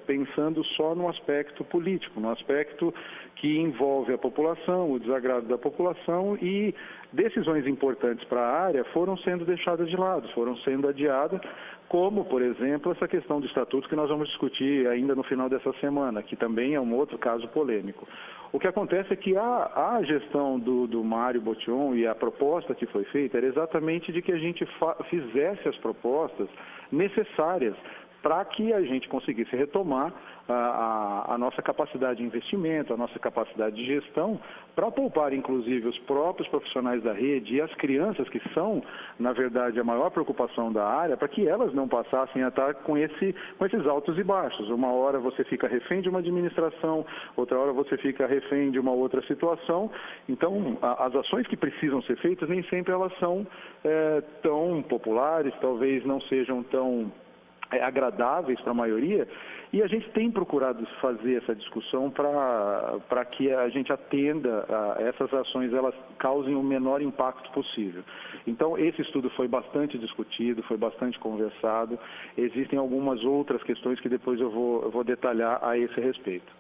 pensando só no aspecto político, no aspecto que envolve a população, o desagrado da população, e decisões importantes para a área foram sendo deixadas de lado, foram sendo adiadas, como, por exemplo, essa questão do estatuto que nós vamos discutir ainda no final dessa semana, que também é um outro caso polêmico. O que acontece é que a gestão do Mário Botion e a proposta que foi feita era exatamente de que a gente fizesse as propostas necessárias para que a gente conseguisse retomar a nossa capacidade de investimento, a nossa capacidade de gestão, para poupar, inclusive, os próprios profissionais da rede e as crianças, que são, na verdade, a maior preocupação da área, para que elas não passassem a estar com esses altos e baixos. Uma hora você fica refém de uma administração, outra hora você fica refém de uma outra situação. Então, as ações que precisam ser feitas, nem sempre elas são tão populares, talvez não sejam tão agradáveis para a maioria, e a gente tem procurado fazer essa discussão para que a gente atenda a essas ações, elas causem o menor impacto possível. Então, esse estudo foi bastante discutido, foi bastante conversado. Existem algumas outras questões que depois eu vou detalhar a esse respeito.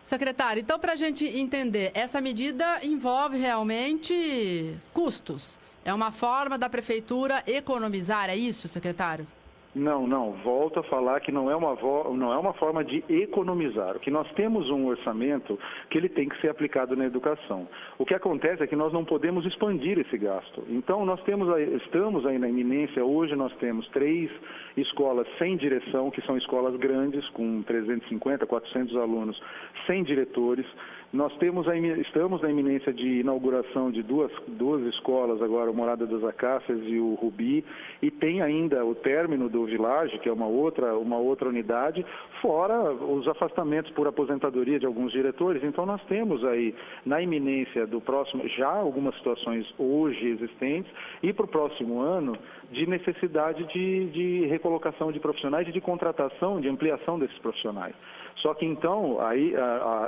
Secretário, então, para a gente entender, essa medida envolve realmente custos. É uma forma da prefeitura economizar, é isso, secretário? Não. Volto a falar que não é uma forma de economizar. O que nós temos um orçamento que ele tem que ser aplicado na educação. O que acontece é que nós não podemos expandir esse gasto. Então, estamos aí na iminência, hoje nós temos 3 escolas sem direção, que são escolas grandes, com 350, 400 alunos, sem diretores. Nós estamos na iminência de inauguração de duas escolas agora, o Morada das Acácias e o Rubi, e tem ainda o término do Village, que é uma outra unidade, fora os afastamentos por aposentadoria de alguns diretores. Então nós temos aí na iminência do próximo, já algumas situações hoje existentes, e para o próximo ano, de necessidade de recolocação de profissionais e de contratação, de ampliação desses profissionais. Só que então, aí,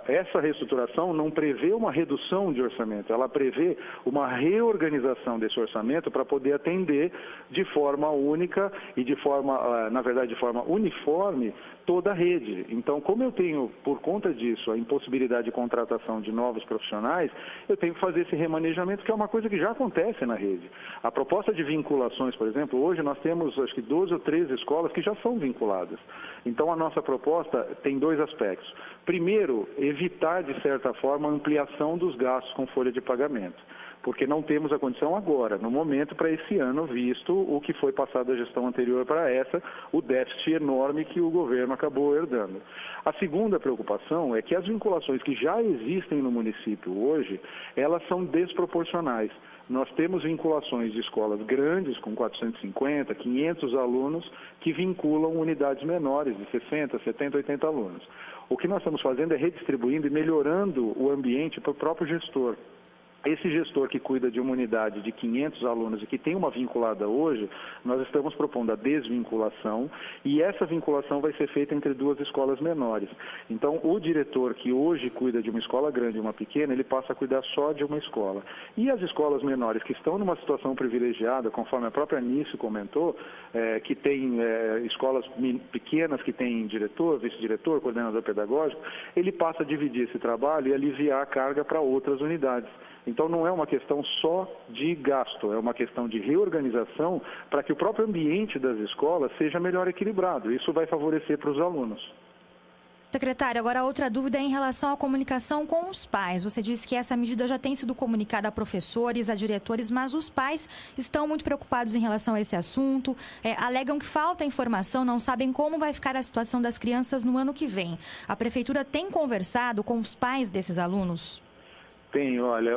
essa reestruturação não prevê uma redução de orçamento, ela prevê uma reorganização desse orçamento para poder atender de forma única e de forma uniforme toda a rede. Então, como eu tenho, por conta disso, a impossibilidade de contratação de novos profissionais, eu tenho que fazer esse remanejamento, que é uma coisa que já acontece na rede. A proposta de vinculações, por exemplo, hoje nós temos, acho que 12 ou 13 escolas que já são vinculadas. Então, a nossa proposta tem 2 aspectos. Primeiro, evitar, de certa forma, a ampliação dos gastos com folha de pagamento, porque não temos a condição agora, no momento, para esse ano, visto o que foi passado da gestão anterior para essa, o déficit enorme que o governo acabou herdando. A segunda preocupação é que as vinculações que já existem no município hoje, elas são desproporcionais. Nós temos vinculações de escolas grandes, com 450, 500 alunos, que vinculam unidades menores, de 60, 70, 80 alunos. O que nós estamos fazendo é redistribuindo e melhorando o ambiente para o próprio gestor. Esse gestor que cuida de uma unidade de 500 alunos e que tem uma vinculada hoje, nós estamos propondo a desvinculação, e essa vinculação vai ser feita entre 2 escolas menores. Então, o diretor que hoje cuida de uma escola grande e uma pequena, ele passa a cuidar só de uma escola. E as escolas menores que estão numa situação privilegiada, conforme a própria Nício comentou, que tem escolas pequenas que têm diretor, vice-diretor, coordenador pedagógico, ele passa a dividir esse trabalho e aliviar a carga para outras unidades. Então, não é uma questão só de gasto, é uma questão de reorganização para que o próprio ambiente das escolas seja melhor equilibrado. Isso vai favorecer para os alunos. Secretário, agora outra dúvida é em relação à comunicação com os pais. Você disse que essa medida já tem sido comunicada a professores, a diretores, mas os pais estão muito preocupados em relação a esse assunto, alegam que falta informação, não sabem como vai ficar a situação das crianças no ano que vem. A prefeitura tem conversado com os pais desses alunos? Tem, olha,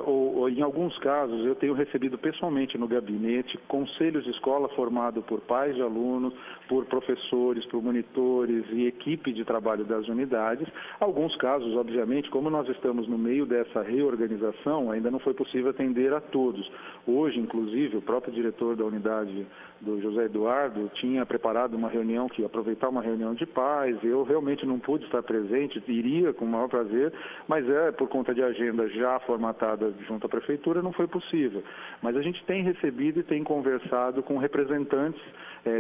em alguns casos eu tenho recebido pessoalmente no gabinete conselhos de escola formado por pais de alunos, por professores, por monitores e equipe de trabalho das unidades. Alguns casos, obviamente, como nós estamos no meio dessa reorganização, ainda não foi possível atender a todos. Hoje, inclusive, o próprio diretor da unidade do José Eduardo tinha preparado uma reunião, que ia aproveitar uma reunião de pais. Eu realmente não pude estar presente, iria com o maior prazer, mas por conta de agenda já formatada junto à prefeitura, não foi possível. Mas a gente tem recebido e tem conversado com representantes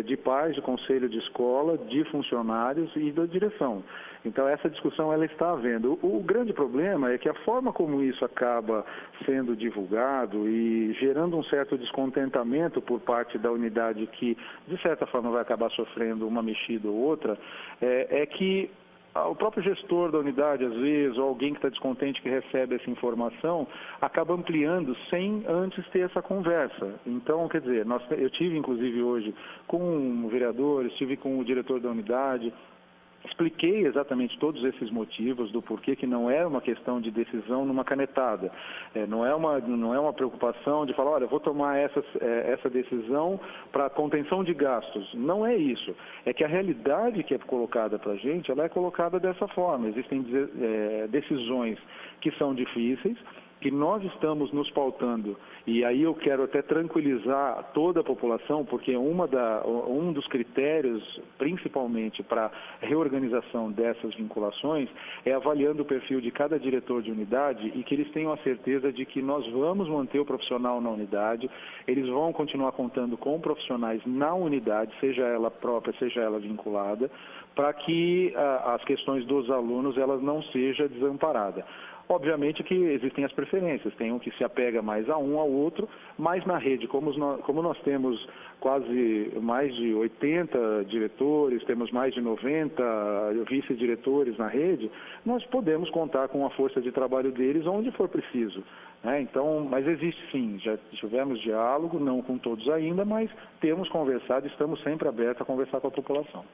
de pais, de conselho de escola, de funcionários e da direção. Então, essa discussão ela está havendo. O grande problema é que a forma como isso acaba sendo divulgado e gerando um certo descontentamento por parte da unidade que, de certa forma, vai acabar sofrendo uma mexida ou outra, é que o próprio gestor da unidade, às vezes, ou alguém que está descontente que recebe essa informação, acaba ampliando sem antes ter essa conversa. Então, quer dizer, eu tive, inclusive, hoje com vereadores, estive com o diretor da unidade, expliquei exatamente todos esses motivos do porquê que não é uma questão de decisão numa canetada. Não é uma preocupação de falar, olha, eu vou tomar essa decisão para contenção de gastos. Não é isso. É que a realidade que é colocada para a gente, ela é colocada dessa forma. Existem decisões que são difíceis, que nós estamos nos pautando, e aí eu quero até tranquilizar toda a população, porque um dos critérios, principalmente para a reorganização dessas vinculações, é avaliando o perfil de cada diretor de unidade e que eles tenham a certeza de que nós vamos manter o profissional na unidade, eles vão continuar contando com profissionais na unidade, seja ela própria, seja ela vinculada, para que as questões dos alunos elas não sejam desamparadas. Obviamente que existem as preferências, tem um que se apega mais a um, ao outro, mas na rede, como nós temos quase mais de 80 diretores, temos mais de 90 vice-diretores na rede, nós podemos contar com a força de trabalho deles onde for preciso. Então, mas existe sim, já tivemos diálogo, não com todos ainda, mas temos conversado, estamos sempre abertos a conversar com a população.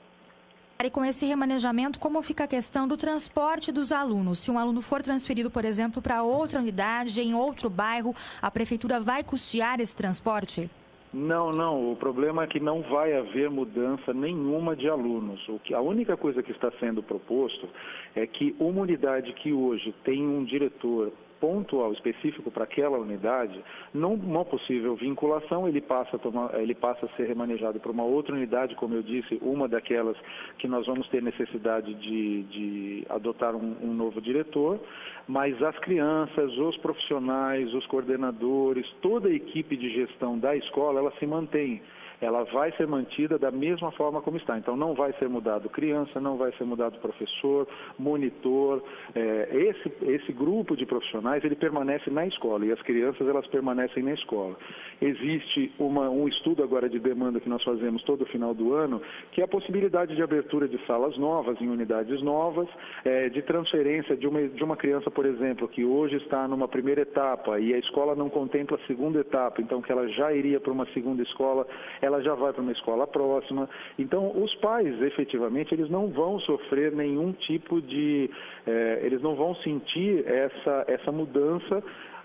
E com esse remanejamento, como fica a questão do transporte dos alunos? Se um aluno for transferido, por exemplo, para outra unidade, em outro bairro, a prefeitura vai custear esse transporte? Não. O problema é que não vai haver mudança nenhuma de alunos. A única coisa que está sendo proposto é que uma unidade que hoje tem um diretor pontual, específico para aquela unidade, não possível vinculação, ele passa a ser remanejado para uma outra unidade, como eu disse, uma daquelas que nós vamos ter necessidade de adotar um novo diretor, mas as crianças, os profissionais, os coordenadores, toda a equipe de gestão da escola, ela se mantém. Ela vai ser mantida da mesma forma como está. Então, não vai ser mudado criança, não vai ser mudado professor, monitor. Esse grupo de profissionais, ele permanece na escola e as crianças, elas permanecem na escola. Existe um estudo agora de demanda que nós fazemos todo final do ano, que é a possibilidade de abertura de salas novas, em unidades novas, de transferência de uma criança, por exemplo, que hoje está numa primeira etapa e a escola não contempla a segunda etapa, então que ela já iria para uma segunda escola, ela já vai para uma escola próxima. Então, os pais, efetivamente, eles não vão sofrer nenhum tipo de... eles não vão sentir essa mudança,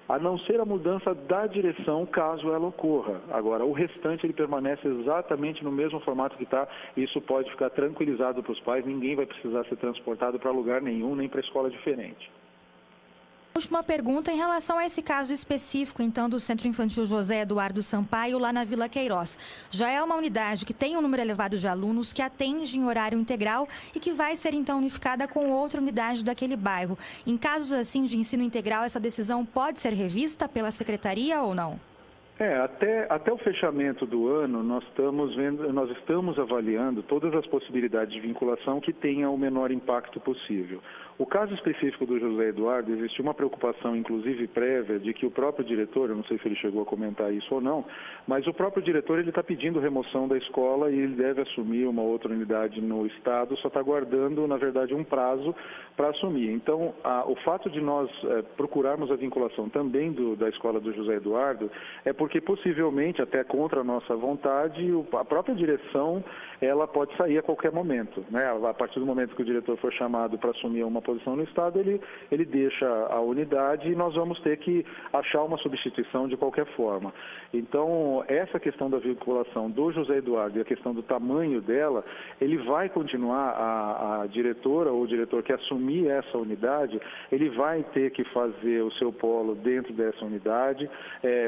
a não ser a mudança da direção, caso ela ocorra. Agora, o restante, ele permanece exatamente no mesmo formato que está. Isso pode ficar tranquilizado para os pais, ninguém vai precisar ser transportado para lugar nenhum, nem para escola diferente. Última pergunta em relação a esse caso específico, então, do Centro Infantil José Eduardo Sampaio, lá na Vila Queiroz. Já é uma unidade que tem um número elevado de alunos, que atende em horário integral e que vai ser, então, unificada com outra unidade daquele bairro. Em casos assim de ensino integral, essa decisão pode ser revista pela secretaria ou não? Até o fechamento do ano, nós estamos avaliando todas as possibilidades de vinculação que tenham o menor impacto possível. O caso específico do José Eduardo, existe uma preocupação, inclusive prévia, de que o próprio diretor, eu não sei se ele chegou a comentar isso ou não, mas o próprio diretor ele está pedindo remoção da escola e ele deve assumir uma outra unidade no estado, só está aguardando, na verdade, um prazo para assumir. Então, o fato de nós procurarmos a vinculação também da escola do José Eduardo é porque possivelmente, até contra a nossa vontade, a própria direção ela pode sair a qualquer momento, né? A partir do momento que o diretor for chamado para assumir uma posição no estado, ele deixa a unidade e nós vamos ter que achar uma substituição de qualquer forma. Então, essa questão da vinculação do José Eduardo e a questão do tamanho dela, ele vai continuar, a diretora ou o diretor que assumir essa unidade, ele vai ter que fazer o seu polo dentro dessa unidade.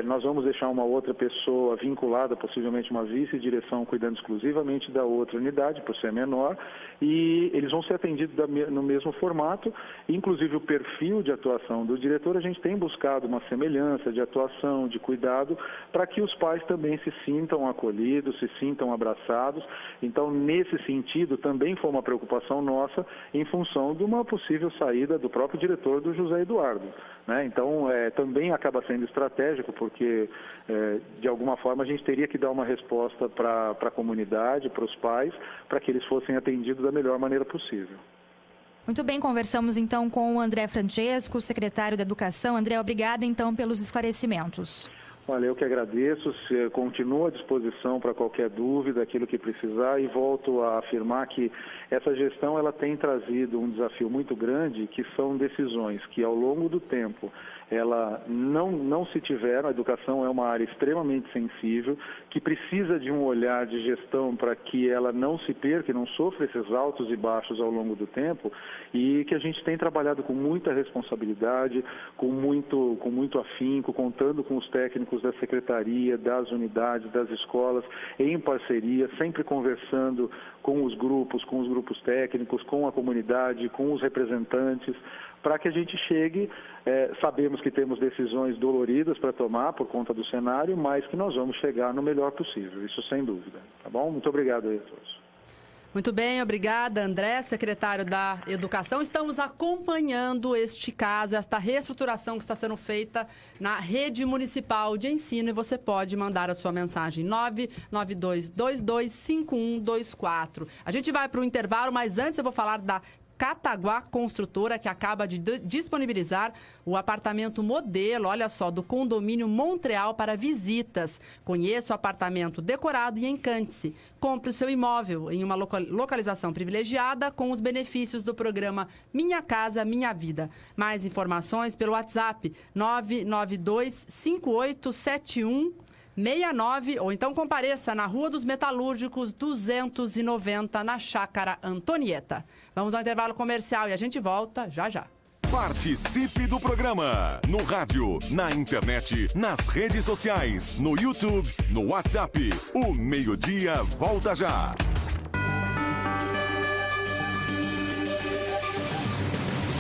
Nós vamos deixar uma outra pessoa vinculada, possivelmente uma vice-direção, cuidando exclusivamente da outra unidade, por ser menor, e eles vão ser atendidos no mesmo formato. Inclusive o perfil de atuação do diretor, a gente tem buscado uma semelhança de atuação, de cuidado, para que os pais também se sintam acolhidos, se sintam abraçados. Então, nesse sentido, também foi uma preocupação nossa em função de uma possível saída do próprio diretor do José Eduardo, né? Então, também acaba sendo estratégico, porque, de alguma forma, a gente teria que dar uma resposta para a comunidade, para os pais, para que eles fossem atendidos da melhor maneira possível. Muito bem, conversamos então com o André Francesco, secretário da Educação. André, obrigada então pelos esclarecimentos. Olha, eu que agradeço, continuo à disposição para qualquer dúvida, aquilo que precisar, e volto a afirmar que essa gestão ela tem trazido um desafio muito grande, que são decisões que ao longo do tempo ela não se tiveram. A educação é uma área extremamente sensível, que precisa de um olhar de gestão para que ela não se perca, não sofra esses altos e baixos ao longo do tempo, e que a gente tem trabalhado com muita responsabilidade, com muito afinco, contando com os técnicos da secretaria, das unidades, das escolas, em parceria, sempre conversando com os grupos técnicos, com a comunidade, com os representantes, para que a gente chegue, sabemos que temos decisões doloridas para tomar por conta do cenário, mas que nós vamos chegar no melhor possível, isso sem dúvida. Tá bom? Muito obrigado aí a todos. Muito bem, obrigada, André, secretário da Educação. Estamos acompanhando este caso, esta reestruturação que está sendo feita na rede municipal de ensino, e você pode mandar a sua mensagem 992225124. A gente vai para o intervalo, mas antes eu vou falar da Cataguá Construtora, que acaba de disponibilizar o apartamento modelo, olha só, do condomínio Montreal para visitas. Conheça o apartamento decorado e encante-se. Compre o seu imóvel em uma localização privilegiada com os benefícios do programa Minha Casa Minha Vida. Mais informações pelo WhatsApp 992587169, ou então compareça na Rua dos Metalúrgicos 290, na Chácara Antonieta. Vamos ao intervalo comercial e a gente volta já já. Participe do programa no rádio, na internet, nas redes sociais, no YouTube, no WhatsApp. O Meio-Dia volta já.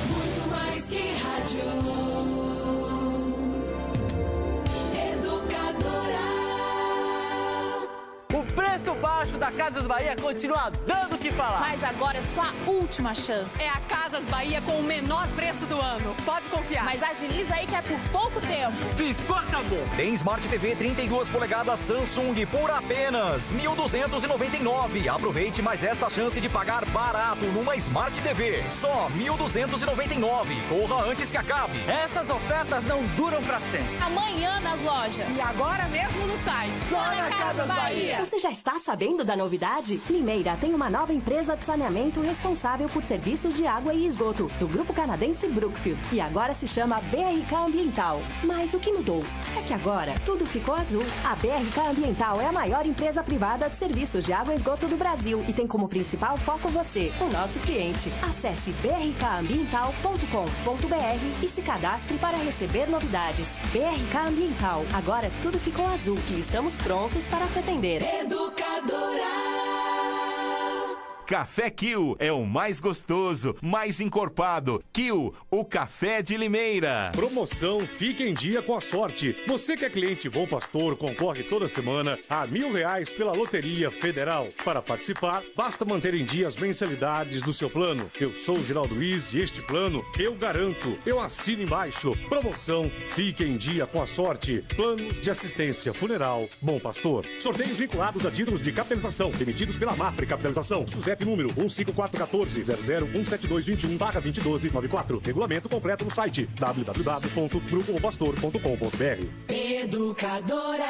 Muito mais que rádio. O preço baixo da Casas Bahia continua dando o que falar. Mas agora é sua última chance. É a Casas Bahia com o menor preço do ano. Pode confiar. Mas agiliza aí que é por pouco tempo. Piscou, acabou. Tem Smart TV 32 polegadas Samsung por apenas R$ 1.299. Aproveite mais esta chance de pagar barato numa Smart TV. Só R$ 1.299. Corra antes que acabe. Essas ofertas não duram pra sempre. Amanhã nas lojas. E agora mesmo no site. Só na Casas Bahia. Você já está sabendo da novidade? Limeira tem uma nova empresa de saneamento responsável por serviços de água e esgoto, do grupo canadense Brookfield, e agora se chama BRK Ambiental. Mas o que mudou? É que agora tudo ficou azul. A BRK Ambiental é a maior empresa privada de serviços de água e esgoto do Brasil e tem como principal foco você, o nosso cliente. Acesse brkambiental.com.br e se cadastre para receber novidades. BRK Ambiental, agora tudo ficou azul e estamos prontos para te atender. Educadora. Café Kill é o mais gostoso, mais encorpado. Kill, o café de Limeira. Promoção Fique em Dia com a Sorte. Você que é cliente Bom Pastor concorre toda semana a R$1.000 pela Loteria Federal. Para participar, basta manter em dia as mensalidades do seu plano. Eu sou o Geraldo Luiz e este plano eu garanto. Eu assino embaixo. Promoção Fique em Dia com a Sorte. Planos de assistência funeral Bom Pastor. Sorteios vinculados a títulos de capitalização emitidos pela Mafre Capitalização. SUSEP número 15414-0017221/2012-94. Regulamento completo no site www.grupobopastor.com.br. Educadora.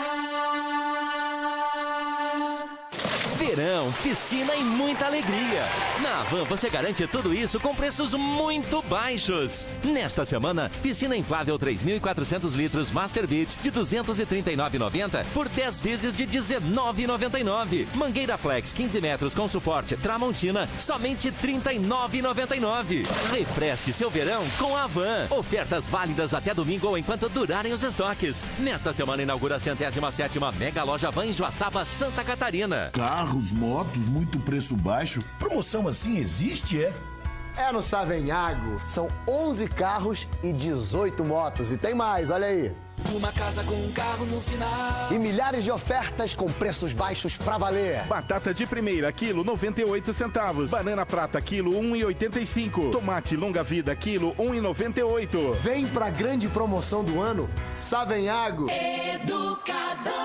Verão, piscina e muita alegria. Na Havan você garante tudo isso com preços muito baixos. Nesta semana, piscina inflável 3.400 litros Master Beach de R$ 239,90 por 10 vezes de R$ 19,99. Mangueira Flex 15 metros com suporte Tramontina, somente R$ 39,99. Refresque seu verão com a Havan. Ofertas válidas até domingo ou enquanto durarem os estoques. Nesta semana inaugura a 107ª Mega Loja Havan em Joaçaba, Santa Catarina. Carros, motos, muito preço baixo. Promoção assim existe, é? É no Savenhago. São 11 carros e 18 motos. E tem mais, olha aí. Uma casa com um carro no final. E milhares de ofertas com preços baixos pra valer. Batata de primeira, quilo 98 centavos. Banana prata, quilo 1,85. Tomate longa vida, quilo 1,98. Vem pra grande promoção do ano, Savenhago. Educadora.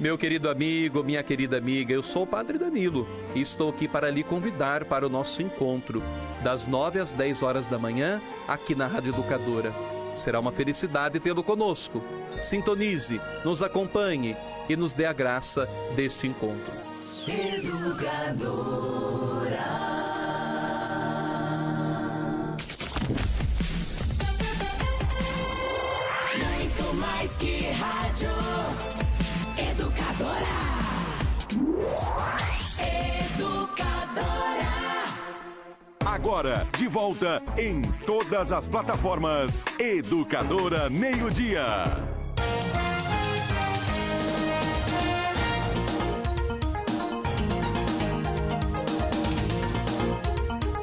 Meu querido amigo, minha querida amiga, eu sou o Padre Danilo e estou aqui para lhe convidar para o nosso encontro, das 9 às 10 horas da manhã, aqui na Rádio Educadora. Será uma felicidade tê-lo conosco. Sintonize, nos acompanhe e nos dê a graça deste encontro. Educadora. Muito mais que rádio. Educadora. Educadora. Agora, de volta em todas as plataformas. Educadora Meio-Dia.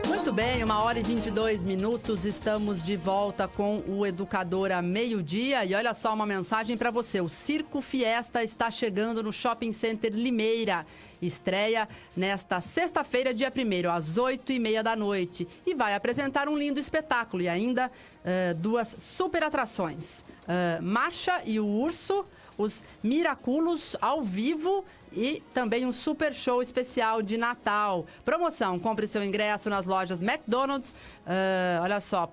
Muito bem, 1h22, estamos de volta com o Educadora Meio-Dia. E olha só uma mensagem para você. O Circo Fiesta está chegando no Shopping Center Limeira. Estreia nesta sexta-feira, dia 1º, às 8h30 da noite. E vai apresentar um lindo espetáculo e ainda duas super atrações. Marcha e o Urso, os Miraculos ao vivo e também um super show especial de Natal. Promoção, compre seu ingresso nas lojas McDonald's, olha só,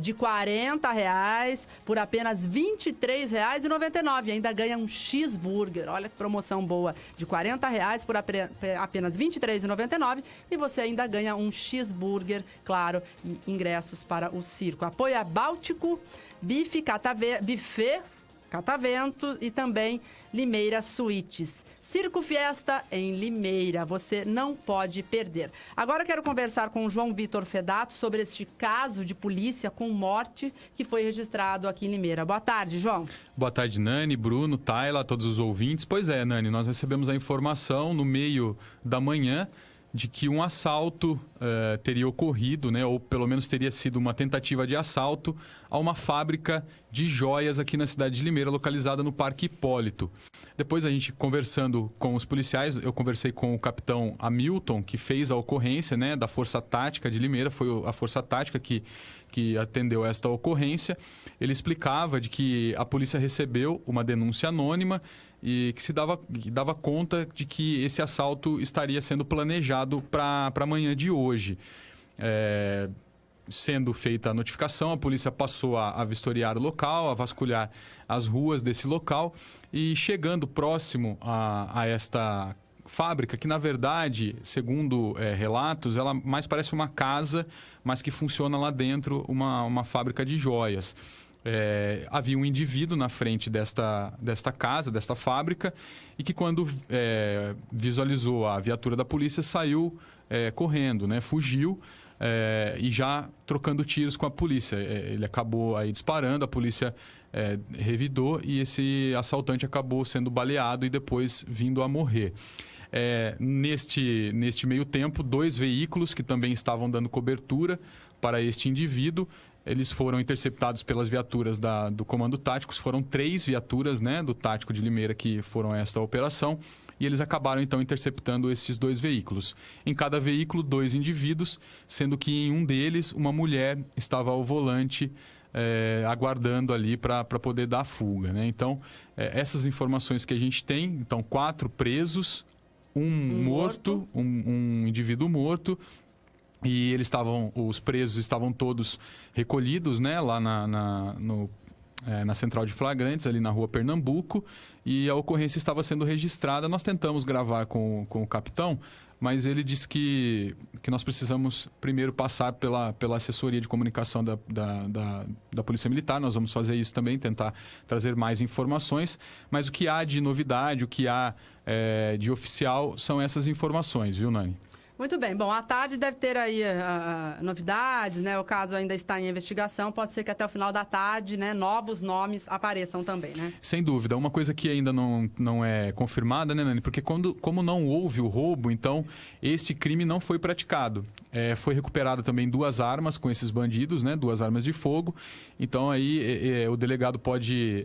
de R$40 por apenas R$23,99. E ainda ganha um cheeseburger, olha que promoção boa, de R$40 por apenas R$23,99. E você ainda ganha um cheeseburger, claro, e ingressos para o circo. Apoia Báltico, Buffet Catavento e também Limeira Suítes. Circo Fiesta em Limeira, você não pode perder. Agora quero conversar com o João Vitor Fedato sobre este caso de polícia com morte que foi registrado aqui em Limeira. Boa tarde, João. Boa tarde, Nani, Bruno, Tayla, todos os ouvintes. Pois é, Nani, nós recebemos a informação no meio da manhã de que um assalto teria ocorrido, né, ou pelo menos teria sido uma tentativa de assalto a uma fábrica de joias aqui na cidade de Limeira, localizada no Parque Hipólito. Depois a gente conversando com os policiais, eu conversei com o capitão Hamilton, que fez a ocorrência, né, da Força Tática de Limeira, foi a Força Tática que atendeu esta ocorrência. Ele explicava de que a polícia recebeu uma denúncia anônima e que dava conta de que esse assalto estaria sendo planejado para a manhã de hoje. Sendo feita a notificação, a polícia passou a vistoriar o local, a vasculhar as ruas desse local e chegando próximo a esta fábrica, que na verdade, segundo relatos, ela mais parece uma casa, mas que funciona lá dentro uma fábrica de joias. Havia um indivíduo na frente desta casa, desta fábrica, e que quando visualizou a viatura da polícia, saiu correndo, né? Fugiu e já trocando tiros com a polícia. Ele acabou aí disparando, a polícia revidou e esse assaltante acabou sendo baleado e depois vindo a morrer. Neste meio tempo, 2 veículos que também estavam dando cobertura para este indivíduo, eles foram interceptados pelas viaturas do Comando Tático. Foram 3 viaturas, né, do Tático de Limeira que foram a esta operação. E eles acabaram, então, interceptando esses 2 veículos. Em cada veículo, 2 indivíduos, sendo que em um deles, uma mulher estava ao volante, aguardando ali para poder dar a fuga, né? Então, essas informações que a gente tem, então, 4 presos, um morto, um indivíduo morto. E os presos estavam todos recolhidos, né, lá na central de flagrantes, ali na rua Pernambuco, e a ocorrência estava sendo registrada. Nós tentamos gravar com o capitão, mas ele disse que nós precisamos primeiro passar pela assessoria de comunicação da Polícia Militar. Nós vamos fazer isso também, tentar trazer mais informações, mas o que há de novidade, o que há de oficial são essas informações, viu, Nani? Muito bem. Bom, à tarde deve ter aí novidades, né? O caso ainda está em investigação. Pode ser que até o final da tarde, né, novos nomes apareçam também, né? Sem dúvida. Uma coisa que ainda não é confirmada, né, Nani? Porque como não houve o roubo, então este crime não foi praticado. Foi recuperado também 2 armas com esses bandidos, né? 2 armas de fogo. Então aí o delegado pode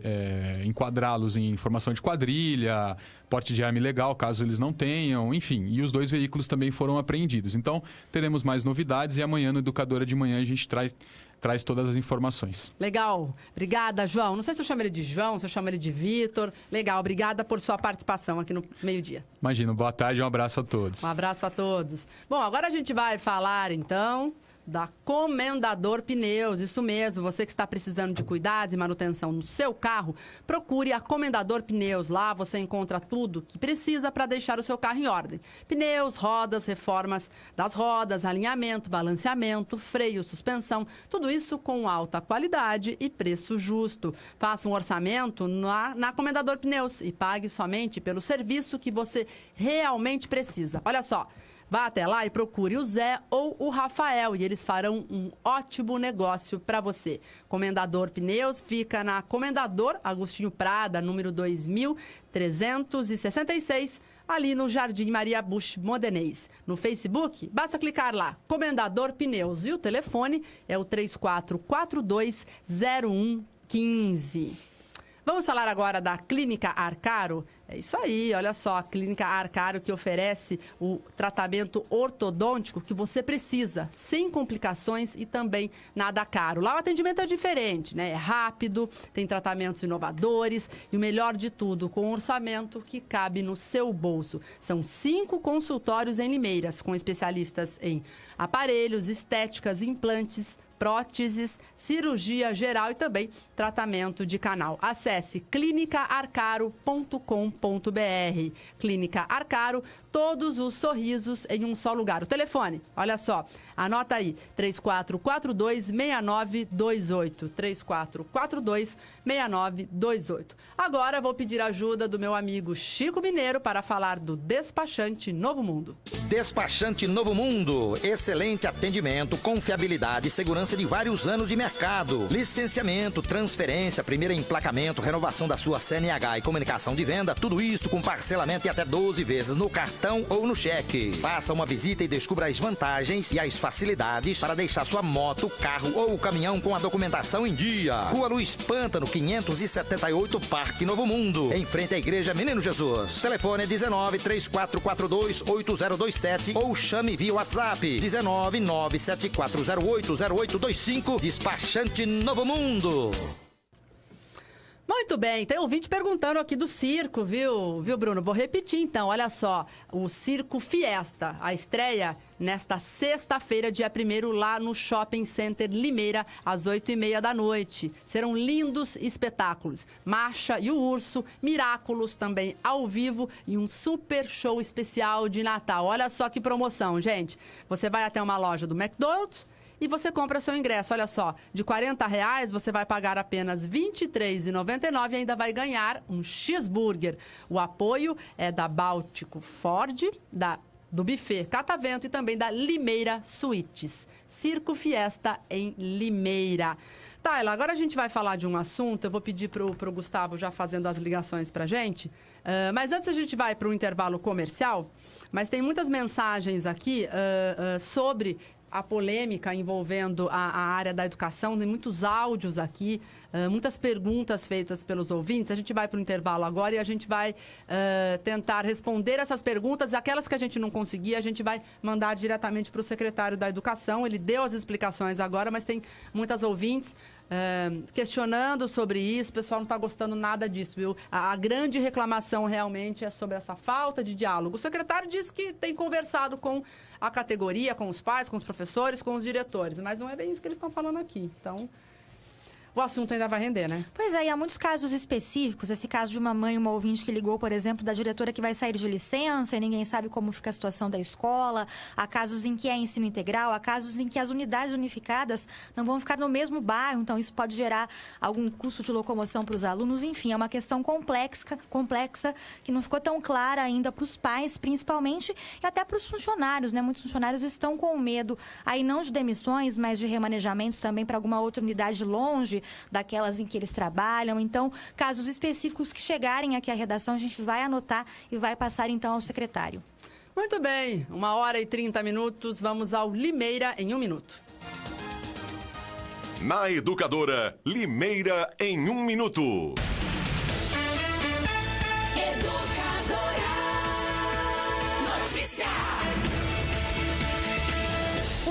enquadrá-los em formação de quadrilha, porte de arma ilegal, caso eles não tenham, enfim. E os 2 veículos também foram apreendidos. Então teremos mais novidades e amanhã no Educadora de Manhã a gente traz traz todas as informações. Legal. Obrigada, João. Não sei se eu chamo ele de João, se eu chamo ele de Vitor. Legal. Obrigada por sua participação aqui no Meio-Dia. Imagino. Boa tarde e um abraço a todos. Um abraço a todos. Bom, agora a gente vai falar, então, da Comendador Pneus. Isso mesmo, você que está precisando de cuidados e manutenção no seu carro, procure a Comendador Pneus. Lá você encontra tudo que precisa para deixar o seu carro em ordem. Pneus, rodas, reformas das rodas, alinhamento, balanceamento, freio, suspensão, tudo isso com alta qualidade e preço justo. Faça um orçamento na Comendador Pneus e pague somente pelo serviço que você realmente precisa. Olha só. Vá até lá e procure o Zé ou o Rafael e eles farão um ótimo negócio para você. Comendador Pneus fica na Comendador Agostinho Prada, número 2366, ali no Jardim Maria Busch Modenês. No Facebook, basta clicar lá, Comendador Pneus. E o telefone é o 34420115. Vamos falar agora da Clínica Arcaro? É isso aí, olha só, a Clínica Arcaro que oferece o tratamento ortodôntico que você precisa, sem complicações e também nada caro. Lá o atendimento é diferente, né? É rápido, tem tratamentos inovadores e o melhor de tudo, com um orçamento que cabe no seu bolso. São 5 consultórios em Limeiras, com especialistas em aparelhos, estéticas, implantes, próteses, cirurgia geral e também tratamento de canal. Acesse clinicaarcaro.com.br. Clínica Arcaro, todos os sorrisos em um só lugar. O telefone, olha só, anota aí, 3442-6928. 3442-6928. Agora vou pedir ajuda do meu amigo Chico Mineiro para falar do Despachante Novo Mundo. Despachante Novo Mundo, excelente atendimento, confiabilidade e segurança de vários anos de mercado. Licenciamento, transferência, primeiro emplacamento, renovação da sua CNH e comunicação de venda, tudo isso com parcelamento e até 12 vezes no cartão ou no cheque. Faça uma visita e descubra as vantagens e as facilidades para deixar sua moto, carro ou caminhão com a documentação em dia. Rua Luiz Pântano, 578, Parque Novo Mundo, em frente à Igreja Menino Jesus. Telefone 19-3442-8027 ou chame via WhatsApp 19-97408-0825. Despachante Novo Mundo. Muito bem, tem ouvinte perguntando aqui do circo, viu, Bruno? Vou repetir então, olha só, o Circo Fiesta, a estreia nesta sexta-feira, dia 1º, lá no Shopping Center Limeira, às 8h30 da noite. Serão lindos espetáculos, Marcha e o Urso, Miraculos também ao vivo e um super show especial de Natal. Olha só que promoção, gente. Você vai até uma loja do McDonald's e você compra seu ingresso, olha só, de R$40 você vai pagar apenas R$23,99 e ainda vai ganhar um cheeseburger. O apoio é da Báltico Ford, do Buffet Catavento e também da Limeira Suítes. Circo Fiesta em Limeira. Tayla, agora a gente vai falar de um assunto, eu vou pedir pro Gustavo já fazendo as ligações pra gente, mas antes a gente vai para o intervalo comercial, mas tem muitas mensagens aqui sobre a polêmica envolvendo a área da educação, tem muitos áudios aqui, muitas perguntas feitas pelos ouvintes. A gente vai para o intervalo agora e a gente vai tentar responder essas perguntas. Aquelas que a gente não conseguir, a gente vai mandar diretamente para o secretário da Educação. Ele deu as explicações agora, mas tem muitas ouvintes questionando sobre isso. O pessoal não está gostando nada disso, viu? A grande reclamação realmente é sobre essa falta de diálogo. O secretário disse que tem conversado com a categoria, com os pais, com os professores, com os diretores, mas não é bem isso que eles estão falando aqui. Então, o assunto ainda vai render, né? Pois é, e há muitos casos específicos. Esse caso de uma mãe, uma ouvinte que ligou, por exemplo, da diretora que vai sair de licença e ninguém sabe como fica a situação da escola. Há casos em que é ensino integral, há casos em que as unidades unificadas não vão ficar no mesmo bairro, então isso pode gerar algum custo de locomoção para os alunos. Enfim, é uma questão complexa que não ficou tão clara ainda para os pais, principalmente, e até para os funcionários, né? Muitos funcionários estão com medo, aí não de demissões, mas de remanejamentos também para alguma outra unidade longe daquelas em que eles trabalham. Então, casos específicos que chegarem aqui à redação, a gente vai anotar e vai passar então ao secretário. Muito bem, 1h30, vamos ao Limeira em 1 minuto. Na Educadora, Limeira em 1 minuto. Educadora. Notícia.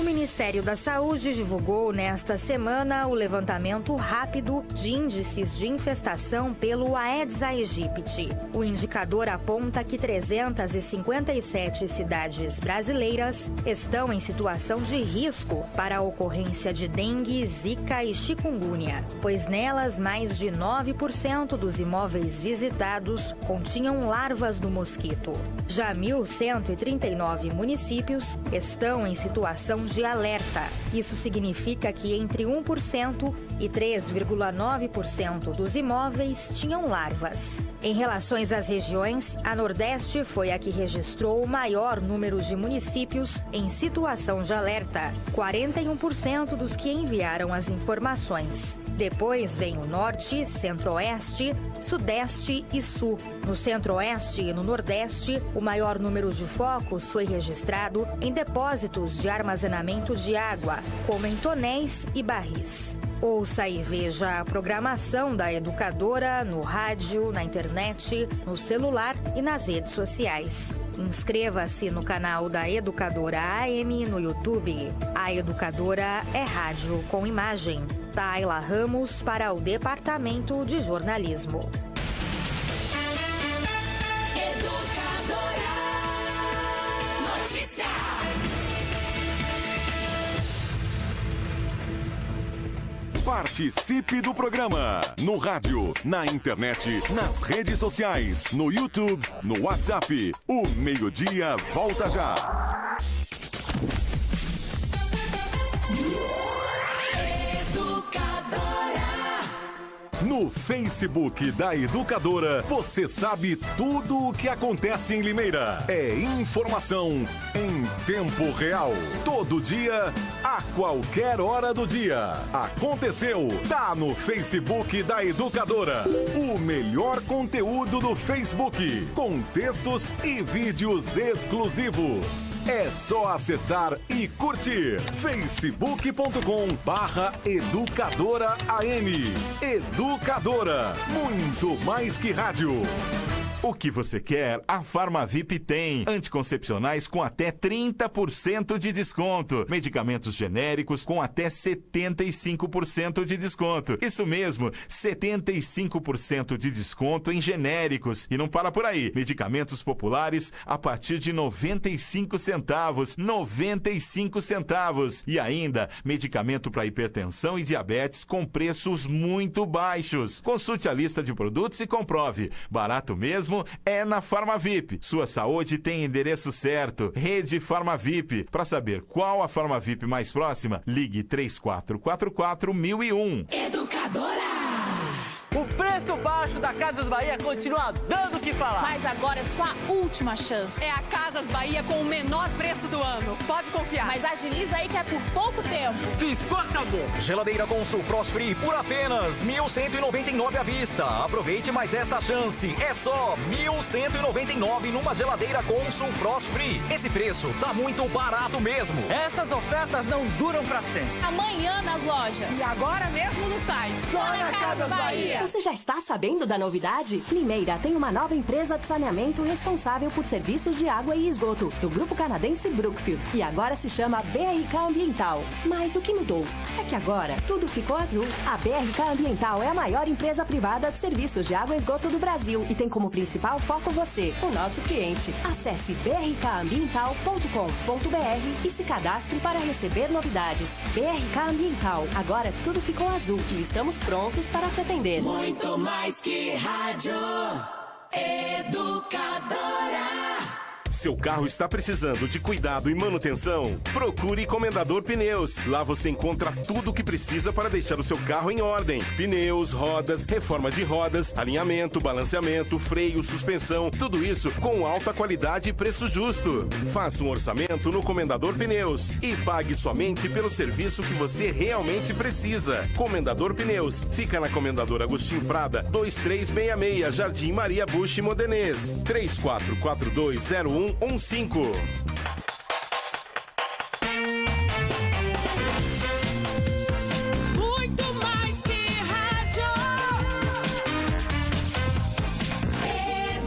O Ministério da Saúde divulgou nesta semana o levantamento rápido de índices de infestação pelo Aedes aegypti. O indicador aponta que 357 cidades brasileiras estão em situação de risco para a ocorrência de dengue, zika e chikungunya, pois nelas mais de 9% dos imóveis visitados continham larvas do mosquito. Já 1.139 municípios estão em situação de alerta. Isso significa que entre 1% e 3,9% dos imóveis tinham larvas. Em relações às regiões, a Nordeste foi a que registrou o maior número de municípios em situação de alerta, 41% dos que enviaram as informações. Depois vem o Norte, Centro-Oeste, Sudeste e Sul. No Centro-Oeste e no Nordeste, o maior número de focos foi registrado em depósitos de armazenamento de água, como em tonéis e barris. Ouça e veja a programação da Educadora no rádio, na internet, no celular e nas redes sociais. Inscreva-se no canal da Educadora AM no YouTube. A Educadora é rádio com imagem. Tayla Ramos para o Departamento de Jornalismo. Educadora Notícia. Participe do programa no rádio, na internet, nas redes sociais, no YouTube, no WhatsApp. O Meio-Dia volta já. No Facebook da Educadora, você sabe tudo o que acontece em Limeira. É informação em tempo real. Todo dia, a qualquer hora do dia. Aconteceu, tá no Facebook da Educadora. O melhor conteúdo do Facebook, com textos e vídeos exclusivos. É só acessar e curtir. facebook.com/educadoraam. Educadora, muito mais que rádio. O que você quer, a Farmavip tem. Anticoncepcionais com até 30% de desconto. Medicamentos genéricos com até 75% de desconto. Isso mesmo, 75% de desconto em genéricos. E não para por aí. Medicamentos populares a partir de 95 centavos. 95 centavos. E ainda, medicamento para hipertensão e diabetes com preços muito baixos. Consulte a lista de produtos e comprove. Barato mesmo é na Farmavip. Sua saúde tem endereço certo. Rede Farmavip. Para saber qual a Farmavip mais próxima, ligue 3444-1001. Educadora. O preço baixo da Casas Bahia continua dando o que falar. Mas agora é sua última chance. É a Casas Bahia com o menor preço do ano. Pode confiar. Mas agiliza aí que é por pouco tempo. Piscou, acabou. Geladeira Consul Frost Free por apenas R$ 1.199 à vista. Aproveite mais esta chance. É só R$ 1.199 numa geladeira Consul Frost Free. Esse preço tá muito barato mesmo. Essas ofertas não duram pra sempre. Amanhã nas lojas. E agora mesmo no site. Só na Casas Bahia. Você já está sabendo da novidade? Limeira tem uma nova empresa de saneamento responsável por serviços de água e esgoto, do grupo canadense Brookfield, e agora se chama BRK Ambiental. Mas o que mudou é que agora tudo ficou azul. A BRK Ambiental é a maior empresa privada de serviços de água e esgoto do Brasil e tem como principal foco você, o nosso cliente. Acesse brkambiental.com.br e se cadastre para receber novidades. BRK Ambiental, agora tudo ficou azul e estamos prontos para te atender. Muito mais que rádio. Educadora. Seu carro está precisando de cuidado e manutenção? Procure Comendador Pneus. Lá você encontra tudo o que precisa para deixar o seu carro em ordem. Pneus, rodas, reforma de rodas, alinhamento, balanceamento, freio, suspensão. Tudo isso com alta qualidade e preço justo. Faça um orçamento no Comendador Pneus e pague somente pelo serviço que você realmente precisa. Comendador Pneus. Fica na Comendador Agostinho Prada, 2366, Jardim Maria Bush Modenês. 34420115. Muito mais que rádio.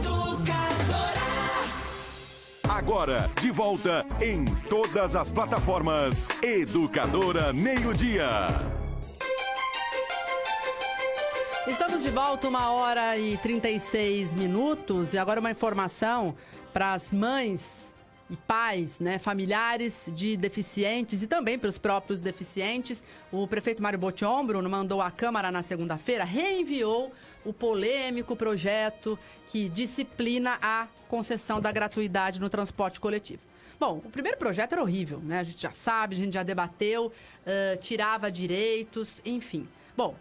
Educadora. agora, de volta em todas as plataformas. Educadora Meio-Dia. Estamos de volta, 1h36. E agora uma informação para as mães e pais, né, familiares de deficientes e também para os próprios deficientes. O prefeito Mário Botion, Bruno, mandou à Câmara na segunda-feira, reenviou o polêmico projeto que disciplina a concessão da gratuidade no transporte coletivo. Bom, o primeiro projeto era horrível, né? A gente já sabe, a gente já debateu, tirava direitos, enfim. Bom,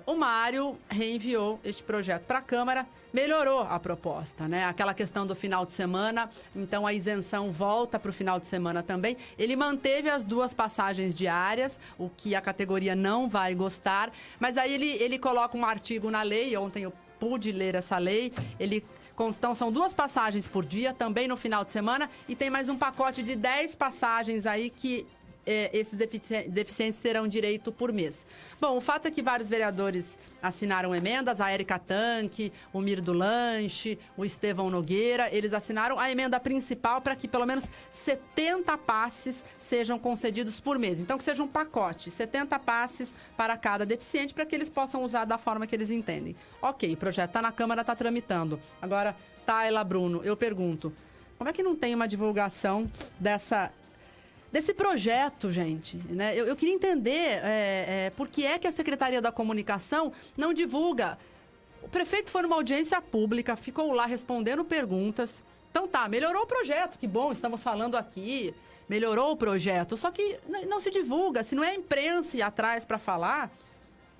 o Mário reenviou este projeto para a Câmara, melhorou a proposta, né? Aquela questão do final de semana, então a isenção volta para o final de semana também. Ele manteve as 2 passagens diárias, o que a categoria não vai gostar, mas aí ele coloca um artigo na lei, ontem eu pude ler essa lei, então são 2 passagens por dia, também no final de semana, e tem mais um pacote de 10 passagens aí que esses deficientes terão direito por mês. Bom, o fato é que vários vereadores assinaram emendas, a Érica Tanque, o Mir do Lanche, o Estevão Nogueira, eles assinaram a emenda principal para que pelo menos 70 passes sejam concedidos por mês. Então, que seja um pacote, 70 passes para cada deficiente, para que eles possam usar da forma que eles entendem. Ok, o projeto está na Câmara, está tramitando. Agora, Tayla, Bruno, eu pergunto, como é que não tem uma divulgação desse projeto, gente, né? Eu queria entender por que é que a Secretaria da Comunicação não divulga. O prefeito foi numa audiência pública, ficou lá respondendo perguntas. Então tá, melhorou o projeto, que bom, estamos falando aqui, melhorou o projeto. Só que não se divulga, se não é a imprensa ir atrás para falar,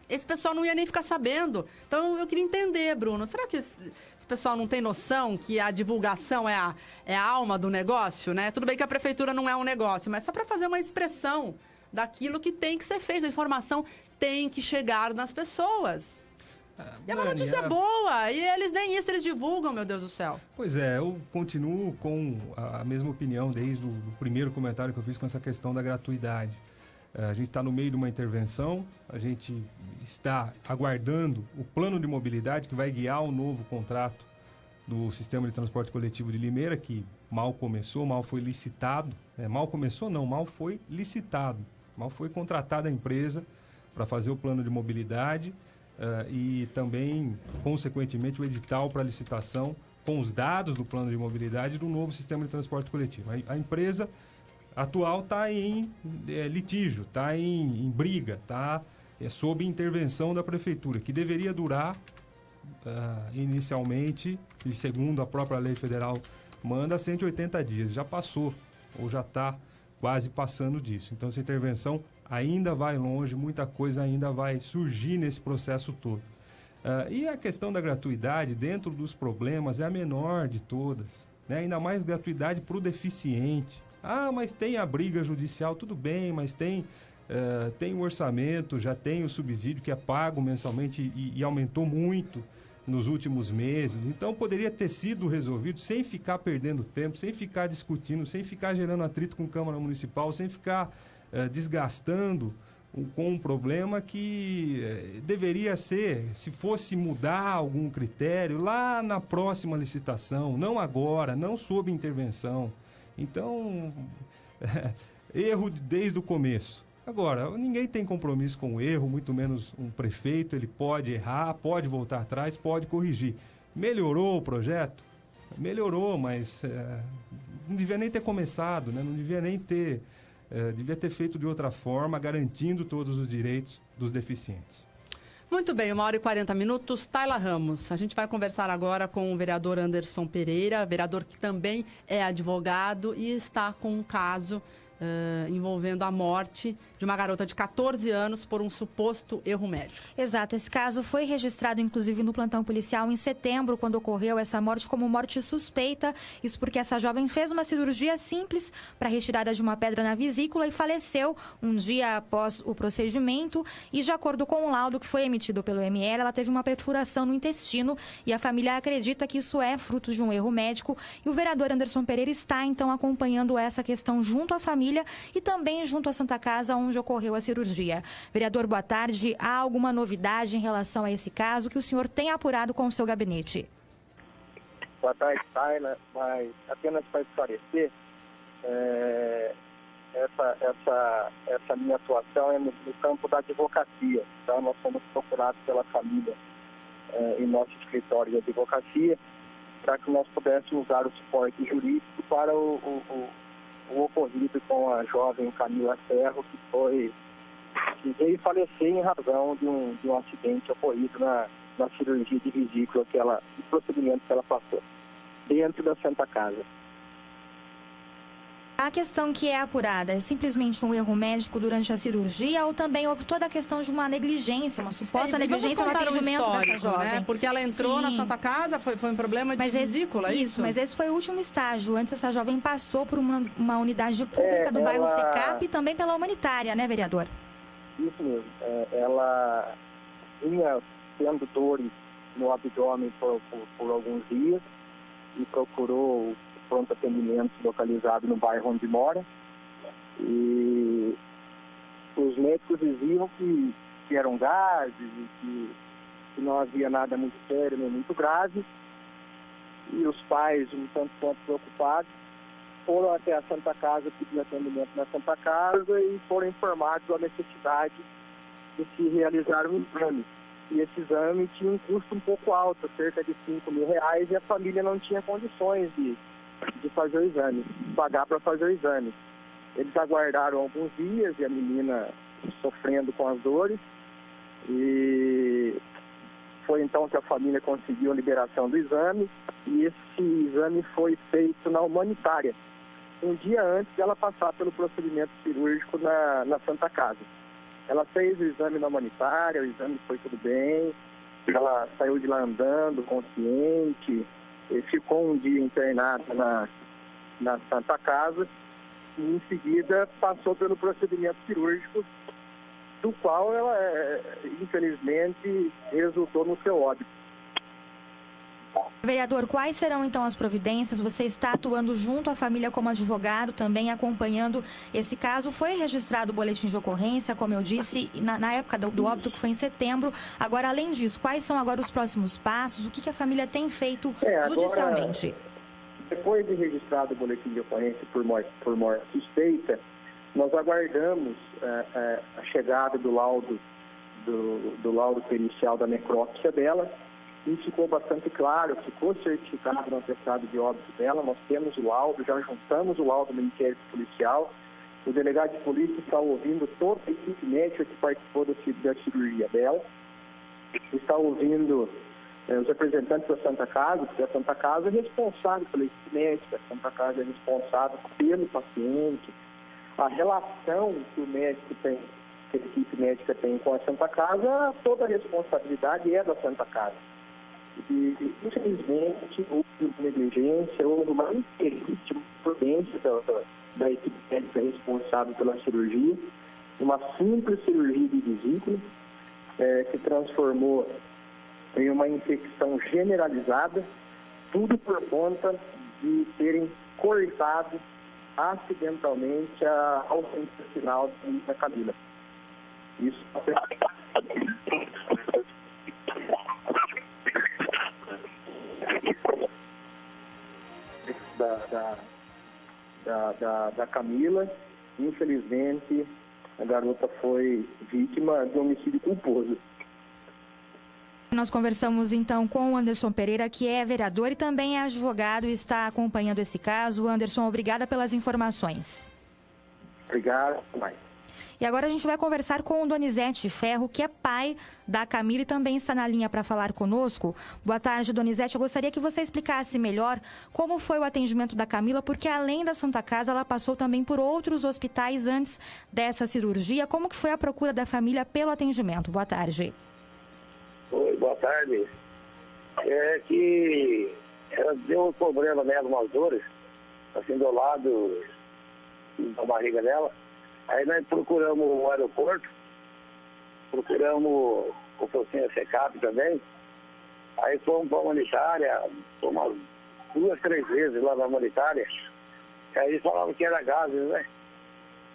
esse pessoal não ia nem ficar sabendo. Então eu queria entender, Bruno, será que esse pessoal não tem noção que a divulgação é a alma do negócio, né? Tudo bem que a prefeitura não é um negócio, mas só para fazer uma expressão daquilo que tem que ser feito. A informação tem que chegar nas pessoas. E é uma notícia boa, e eles nem isso eles divulgam, meu Deus do céu. Pois é, eu continuo com a mesma opinião desde o primeiro comentário que eu fiz com essa questão da gratuidade. A gente está no meio de uma intervenção, a gente está aguardando o plano de mobilidade que vai guiar o novo contrato do Sistema de Transporte Coletivo de Limeira, que mal começou, mal foi licitado. Mal começou não, mal foi licitado. Mal foi contratada a empresa para fazer o plano de mobilidade e também, consequentemente, o edital para licitação com os dados do plano de mobilidade do novo Sistema de Transporte Coletivo. A empresa atual está em litígio, está em briga, está sob intervenção da prefeitura, que deveria durar inicialmente, e segundo a própria lei federal manda, 180 dias. Já passou, ou já está quase passando disso. Então essa intervenção ainda vai longe, muita coisa ainda vai surgir nesse processo todo. E a questão da gratuidade, dentro dos problemas, é a menor de todas, né? Ainda mais gratuidade para o deficiente. Mas tem a briga judicial, tudo bem, mas tem o orçamento, já tem o subsídio que é pago mensalmente e aumentou muito nos últimos meses. Então poderia ter sido resolvido sem ficar perdendo tempo, sem ficar discutindo, sem ficar gerando atrito com a Câmara Municipal, sem ficar desgastando com um problema que deveria ser, se fosse mudar algum critério, lá na próxima licitação, não agora, não sob intervenção. Então, erro desde o começo. Agora, ninguém tem compromisso com o erro, muito menos um prefeito. Ele pode errar, pode voltar atrás, pode corrigir. Melhorou o projeto? Melhorou, mas não devia nem ter começado, né? Não devia nem ter... devia ter feito de outra forma, garantindo todos os direitos dos deficientes. Muito bem, 1h40. Tayla Ramos, a gente vai conversar agora com o vereador Anderson Pereira, vereador que também é advogado e está com um caso envolvendo a morte de uma garota de 14 anos por um suposto erro médico. Exato, esse caso foi registrado inclusive no plantão policial em setembro, quando ocorreu essa morte como morte suspeita. Isso porque essa jovem fez uma cirurgia simples para retirada de uma pedra na vesícula e faleceu um dia após o procedimento. E de acordo com o laudo que foi emitido pelo ML, ela teve uma perfuração no intestino e a família acredita que isso é fruto de um erro médico. E o vereador Anderson Pereira está então acompanhando essa questão junto à família e também junto à Santa Casa, onde ocorreu a cirurgia. Vereador, boa tarde. Há alguma novidade em relação a esse caso que o senhor tem apurado com o seu gabinete? Boa tarde, Tayla. Mas apenas para esclarecer, essa minha atuação é no campo da advocacia. Então, nós fomos procurados pela família em nosso escritório de advocacia para que nós pudéssemos dar o suporte jurídico para o ocorrido com a jovem Camila Ferro, que veio falecer em razão de um acidente ocorrido na cirurgia de vesícula, o procedimento que ela passou dentro da Santa Casa. A questão que é apurada é simplesmente um erro médico durante a cirurgia ou também houve toda a questão de uma negligência, uma suposta negligência no atendimento dessa jovem? Né? Porque ela entrou na Santa Casa, foi um problema de vesícula, isso? Mas esse foi o último estágio. Antes essa jovem passou por uma unidade pública do bairro Secap e também pela humanitária, né, vereador? Isso mesmo. Ela vinha tendo dores no abdômen por alguns dias e procurou pronto atendimento localizado no bairro onde mora, e os médicos diziam que eram gases e que não havia nada muito sério nem muito grave, e os pais, um tanto quanto preocupados, foram até a Santa Casa pedir atendimento na Santa Casa e foram informados da necessidade de se realizar um exame. E esse exame tinha um custo um pouco alto, cerca de R$5.000, e a família não tinha condições de fazer o exame, pagar para fazer o exame. Eles aguardaram alguns dias e a menina sofrendo com as dores, e foi então que a família conseguiu a liberação do exame, e esse exame foi feito na humanitária, um dia antes dela passar pelo procedimento cirúrgico na Santa Casa. Ela fez o exame na humanitária, o exame foi tudo bem, ela saiu de lá andando, consciente, ficou um dia internada na Santa Casa e em seguida passou pelo procedimento cirúrgico, do qual ela, infelizmente, resultou no seu óbito. Vereador, quais serão então as providências? Você está atuando junto à família como advogado, também acompanhando esse caso. Foi registrado o boletim de ocorrência, como eu disse, na época do óbito, que foi em setembro. Agora, além disso, quais são agora os próximos passos? O que a família tem feito judicialmente? Depois de registrado o boletim de ocorrência por morte suspeita, nós aguardamos a chegada do laudo pericial da necrópsia dela. Isso ficou bastante claro, ficou certificado no atestado de óbito dela. Nós temos o laudo, já juntamos o laudo no inquérito policial. O delegado de polícia está ouvindo toda a equipe médica que participou da cirurgia dela. Está ouvindo os representantes da Santa Casa, porque a Santa Casa é responsável pela equipe médica, a Santa Casa é responsável pelo paciente. A relação que o médico tem, que a equipe médica tem com a Santa Casa, toda a responsabilidade é da Santa Casa. E, infelizmente, houve uma negligência, houve uma imprudência da equipe médica responsável pela cirurgia, uma simples cirurgia de vesícula, se transformou em uma infecção generalizada, tudo por conta de terem cortado acidentalmente a alça intestinal da Camila. Isso da Camila. Infelizmente, a garota foi vítima de homicídio culposo. Nós conversamos então com o Anderson Pereira, que é vereador e também é advogado e está acompanhando esse caso. Anderson, obrigada pelas informações. Obrigado. Mais. E agora a gente vai conversar com o Donizete Ferro, que é pai da Camila e também está na linha para falar conosco. Boa tarde, Donizete. Eu gostaria que você explicasse melhor como foi o atendimento da Camila, porque além da Santa Casa, ela passou também por outros hospitais antes dessa cirurgia. Como que foi a procura da família pelo atendimento? Boa tarde. Oi, boa tarde. É que ela deu um problema nela, umas dores, assim, do lado da barriga dela. Aí nós procuramos o aeroporto, procuramos o Focinha Secap também. Aí fomos para a humanitária, fomos 2, 3 vezes lá na humanitária. Aí eles falavam que era gases, né?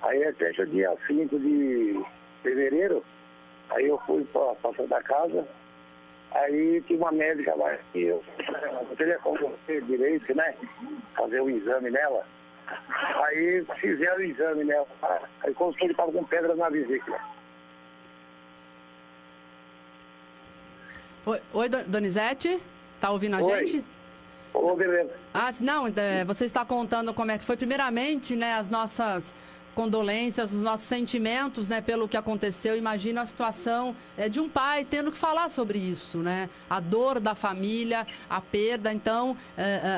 Aí até que o dia 5 de fevereiro, aí eu fui para a Santa Casa. Aí tinha uma médica lá que eu não teria como ter direito, né? Fazer o exame nela. Aí fizeram o exame nela. Aí constou que ele estava com pedra na vesícula. Oi, Donizete? Tá ouvindo a gente? Ô, beleza. Não, você está contando como é que foi. Primeiramente, né, as nossas condolências, os nossos sentimentos, né, pelo que aconteceu. Imagina a situação de um pai tendo que falar sobre isso, né? A dor da família, a perda. Então,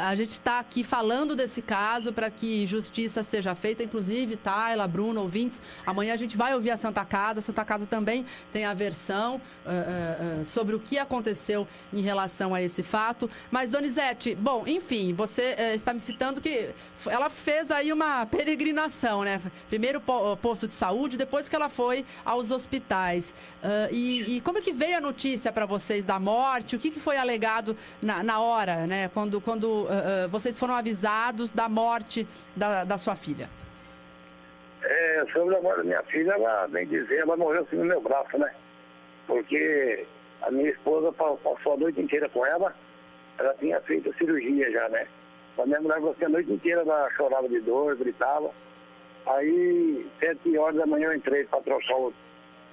a gente está aqui falando desse caso para que justiça seja feita. Inclusive, Tayla, Bruno, ouvintes, amanhã a gente vai ouvir a Santa Casa. A Santa Casa também tem a versão sobre o que aconteceu em relação a esse fato. Mas, Donizete, bom, enfim, você está me citando que ela fez aí uma peregrinação, né? Primeiro posto de saúde, depois que ela foi aos hospitais. E como é que veio a notícia para vocês da morte? O que foi alegado na hora, né? Quando vocês foram avisados da morte da sua filha? Sobre a morte da minha filha, ela, bem dizer, ela morreu assim no meu braço, né? Porque a minha esposa passou a noite inteira com ela, ela tinha feito a cirurgia já, né? A minha mulher falou assim, a noite inteira ela chorava de dor, gritava. Aí, 7 horas da manhã eu entrei para trocar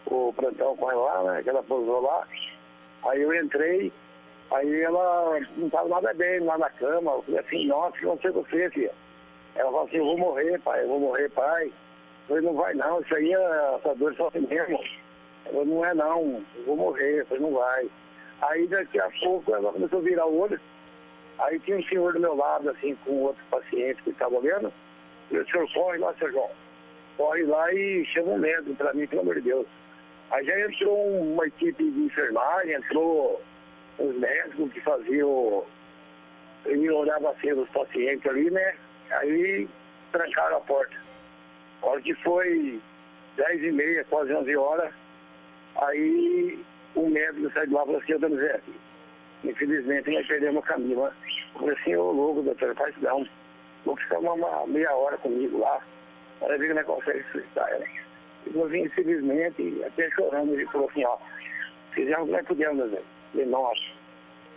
o plantão com ela lá, né? Que ela pousou lá. Aí eu entrei, aí ela não estava nada bem lá na cama. Eu falei assim, nossa, o que aconteceu com você, filha? Ela falou assim, eu vou morrer, pai. Eu falei, não vai não, isso aí, essa dor é só assim mesmo. Eu falei, não é não, eu vou morrer. Eu falei, não vai. Aí daqui a pouco ela começou a virar o olho. Aí tinha um senhor do meu lado, assim, com outro paciente que estava olhando. E o senhor corre lá, seu João. Corre lá e chama um médico para mim, pelo amor de Deus. Aí já entrou uma equipe de enfermagem, entrou os médicos que faziam, ele olhava assim os pacientes ali, né? Aí trancaram a porta. A hora que foi 10h30, quase 11 horas, aí o médico saiu de lá e falou assim, Donizete, infelizmente nós perdemos o caminho, né? Eu falei assim, ô louco, doutor, faz não. Vou ficar uma meia hora comigo lá, para ver como é que consegue ressuscitar ela. E nós vim, infelizmente, até chorando, ele falou assim, ó, fizemos o que nós pudemos, Zé. Falei, nossa.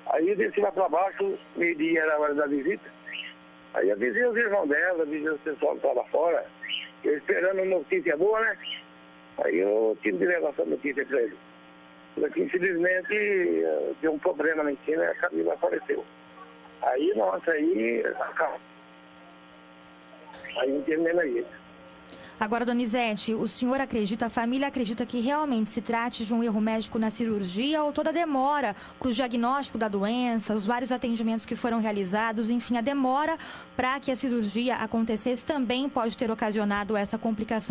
Aí eu desci lá para baixo, meio-dia era a hora da visita. Aí avisei os irmãos dela, avisei o pessoal que estava fora, eu esperando uma notícia boa, né? Aí eu tive de levar essa notícia para ele. Porque infelizmente deu um problema lá em cima e a Camila apareceu. Aí, nossa, aí não tem menos isso. Agora, Donizete, o senhor acredita, a família acredita que realmente se trate de um erro médico na cirurgia ou toda a demora para o diagnóstico da doença, os vários atendimentos que foram realizados, enfim, a demora para que a cirurgia acontecesse também pode ter ocasionado essa complicação?